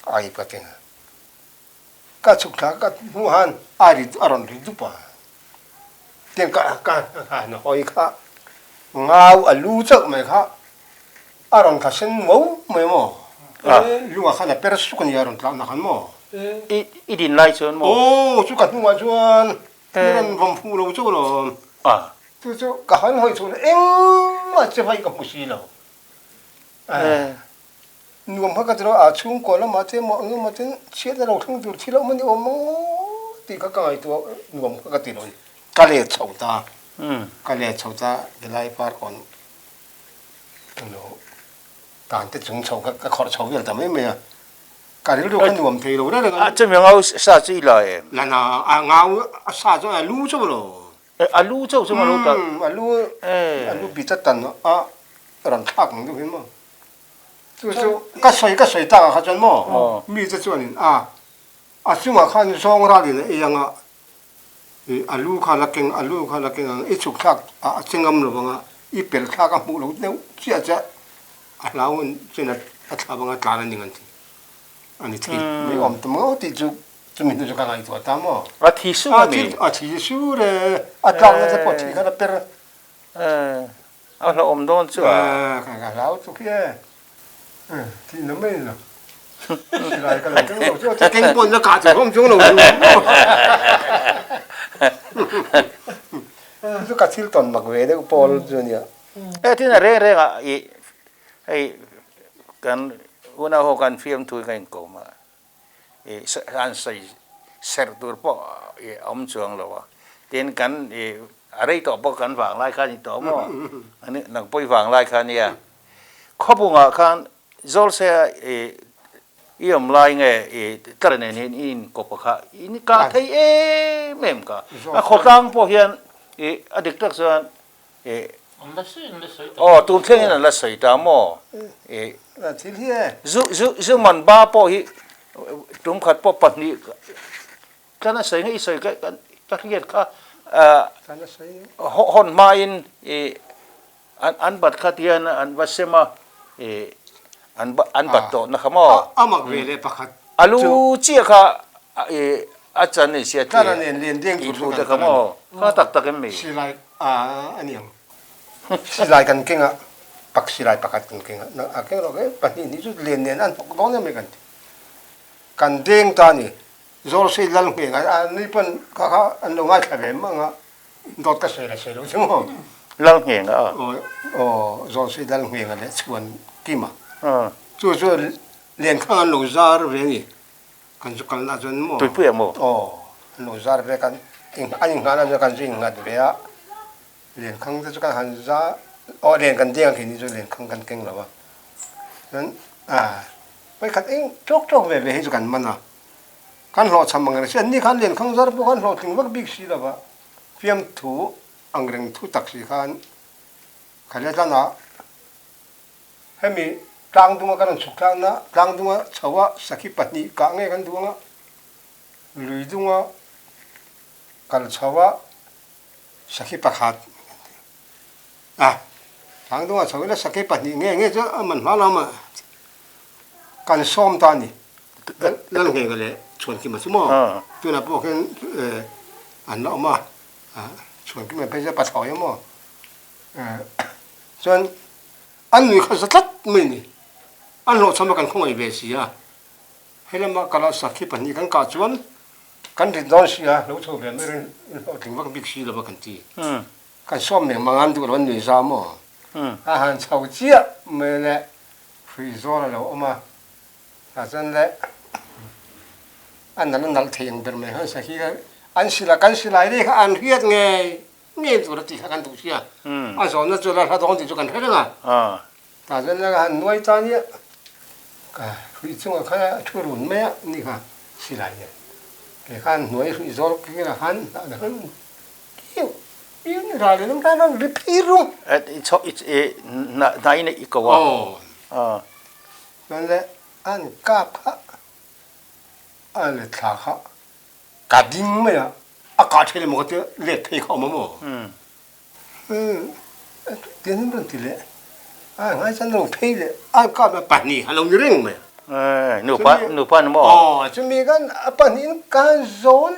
ไอ้ปะเก่งก็ชุกท่าก็หัวหันอารมณ์ริดุปะเตียงก็หันหอยข้าเงาลูจักไหมข้าอารมณ์ข้าเส้นหมูไม่หมอลูกข้าเนี่ยเป็นสุกันยารมณ์ต่างกันหมออีดินไล่ชนมั้งสุกันหัวชวนนี่มันผมพูดเราจู่หรอจู่ก็หันหอยชวนเอ็งมาจะไปกับมุสีเรา นวมพักก็จะเราชุ่มก่อนแล้วมาเที่ยวมาถึงเชียดเราทั้งตัวที่เรามันโอ้โหตีก็กลายตัวนวมพักก็ตีเลยก็เลยเฉาตาก็เลยเฉาตาเดี๋ยวไล่ฟาดก่อนเราการที่จุงเฉาก็ขอเฉาอย่างแต่ไม่เมียการที่เราคนนวมเทเราได้เลยจะมีเอาซาจีเลย แล้วนะเงาซาจะรู้ใช่ไหมล่ะรู้เจ้าใช่ไหมรู้ตัดรู้ปีจัดตันรันทักมึงดูเห็นมั้ยจู่ๆก็ใส่ตาเขาจนมั้งมีจะชวนซึ่งว่าข้านี่สองราดีนะยังลูกข้าลักเก่งชุกทักเชิงกำลังว่าอีเปิลทักกับหมูลูกเนี่ยเชื่อจะเราเช่นนั้นถ้าบางการนั่นยังไงอันนี้ที่ไม่อมตัวมั้งที่จุมีตัวกันอะไรตัวตามมั้งที่สุดมีที่สุดเลยตามนั้นจะปวดที่เขาเปิดเราอมโดนชัวข้างเราทุกอย่างที่นั่นไม่เนาะอะไรกันเลยจะเก่งปนจะขาดผมช่วงเราทุกข์ที่ตอนมักเวเด็กพอลจนเนี่ยที่นั่นเรื่องไอ้กันวันนั้นเขากันฟิล์มทุยกันกูมาอันใส่เสร็จตัวพออมช่วงเราเตียนกันอะไรต่อพอกันฝังไล่ขันต่อมั้งอันนี้นักปุยฝังไล่ขันเนี่ยข้อบุงขันZolse iom lai nge trane in kopakha in ka thei mem ka khotang po hian adik tak san tum thleng in la sei ta mo thil hi zu man ba po hi tum khat po patni kana sei nge sei ka ta hian ka kana sei hon ma in an bat khatian an wasemaอันบัดโตนะครับมั้งมักเวลปักขัดลูเจียค่ะอาจารย์เนี่ยเสียที่การเรียนเรียนถูกแต่ครับมั้งก็ตักกันไม่สิไลอันนี้สิไลกันเก่งปักสิไลปักขัดกันเก่งนะเก่งเราเก่งปัจจุบันนี้จุดเรียนอันพวกน้องเนี่ยไม่กันเด้งตานี่โจรสิลังเก่งอันนี้เป็นเขาอันนู้นง่ายแค่ไหนมั้งดอทก็เสียเลยใช่ไหมลังเก่งโจรสิลังเก่งอะไรชวนกี่มาจู่ๆเรียนข้างหนูซาร์เวนี่กันสุกันละจนมั้งตุยเพื่อมั้งหนูซาร์เวกันอันนี้งานนั้นกันจริงงานเดียวเรียนข้างจะกันหันซาเรียนกันเดียวทีนี้จะเรียนข้างกันเก่งหรอวะนั้นไปขัดเองโจ๊กเวให้จุกันมันนะกันหล่อทำมังเลยเช่นนี้ขันเรียนข้างซาร์พวกขันหล่อถึงว่าบิ๊กซีหรอวะเฟียมถูอังเริงถูตักสีขันขันจะนะให้มีกลางดวงกันสุขทางนะกลางดวงชาวสักขีปนิกางเงกันดวงลุยดวงกันชาวสักขีปขัดกลางดวงชาวสักขีปนิเงจะมันมาแล้วมากันซ้อมตานี่แล้วเงกันเลยชวนกินมาสมอตัวนั้นพวกนั้นอันนั้นมาชวนกินมาไปจะปัสสาวะมั้งส่วนอันนี้เขาสักไม่นี่อันเราทำกันคงไอ้เบสิให้เรามาการสักขีปนิกันกัดชวนกันถึงตอนสิเราชอบแบบไม่รู้ถึงว่าบิ๊กซีเราบักันทีกันซ้อมเนี่ยมางานดูวันนี้ซ้ำอาหารชาวเจี๊ยไม่เละฟรีโซนเราเอามาแต่ฉะนั้นอันนั้นนั่งเทียงเป็นไม่ให้สักขีอันสิละกันสิละได้อันเฮียดไงตัวละที่กันตุเสียอันสอนนั่นจุดละถ้าต้องติดจุกันเท่านั้นแต่ฉะนั้นอันน้อยตอนนี้คือช่วงเขาช่วยหนุนแม่นี่ค่ะสิไรเนี่ยแค่ขันหน่วยคือโซลคือละขันแต่ขันยิ่งรายเลยน้ำตาลริบพิรุงชอบนายเนี่ยอีกว่านั่นแหละอันกาบค่ะอันเล็ดขาค่ะกาดิ้งไหมอ่ะอากาศเฉลี่ยมันก็จะเล็ดที่เขามาหมดเดี๋ยวนี้มันติดเลยงั้นฉันลงเพลเลยก็แบบปนี่ฮัลโหลเรื่องไหมหนูพันมั้งจะมีกันปนี่การโซน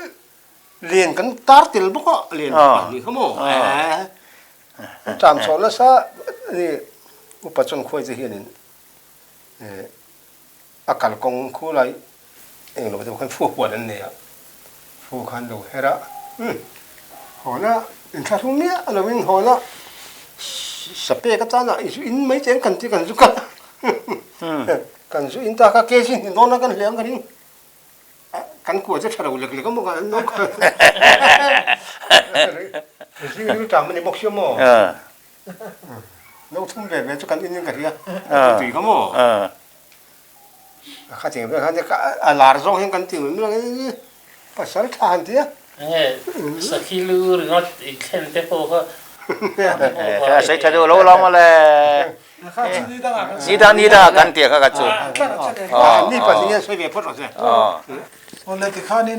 เรียนกันตาร์ติลบุกเรียนปนี่เขามั้งจำโซนแล้วซะนี่อุปชนคุยจะเห็นอากาศกงคู่ไรเราจะคนฟูหัวนั่นเนี่ยฟูขันดูเฮระหัวน่ะอินทารุเมียเราวิ่งหัวน่ะสเปกก็จ้าน่ะอินไม่เจอกันที่กันสุกัน กันสุอินตาก็เกสินโน่นกันเลี้ยงกันนี่กันกลัวจะฉลาดเล็กๆก็มึงกันนกสิ่งที่จำมันนี่บอกเชื่อมั้งนกทุ่งแบบจะกันอินยังกันที่ตีก็มั้งข้าจริงๆข้าจะลาร์ซองเห็นกันตีมันอะไรภาษาทหารที่สักคิลูหรือว่าอีกแค่เต็มโป้ก็ใช่ถ้าดูเราลองมาเลยนี่ด่ากันเตี้ยข้าก็จูนี่ปัจจุบันใช้แบบพอดใช่วันนี้ที่ข้านี่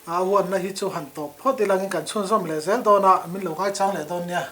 อาวันนั้นฮิตชูหันตบพอดีหลังกันชวนซ้ำเลยเซลตัวน่ะมินลูกค้าช่างเลยตอนเนี้ย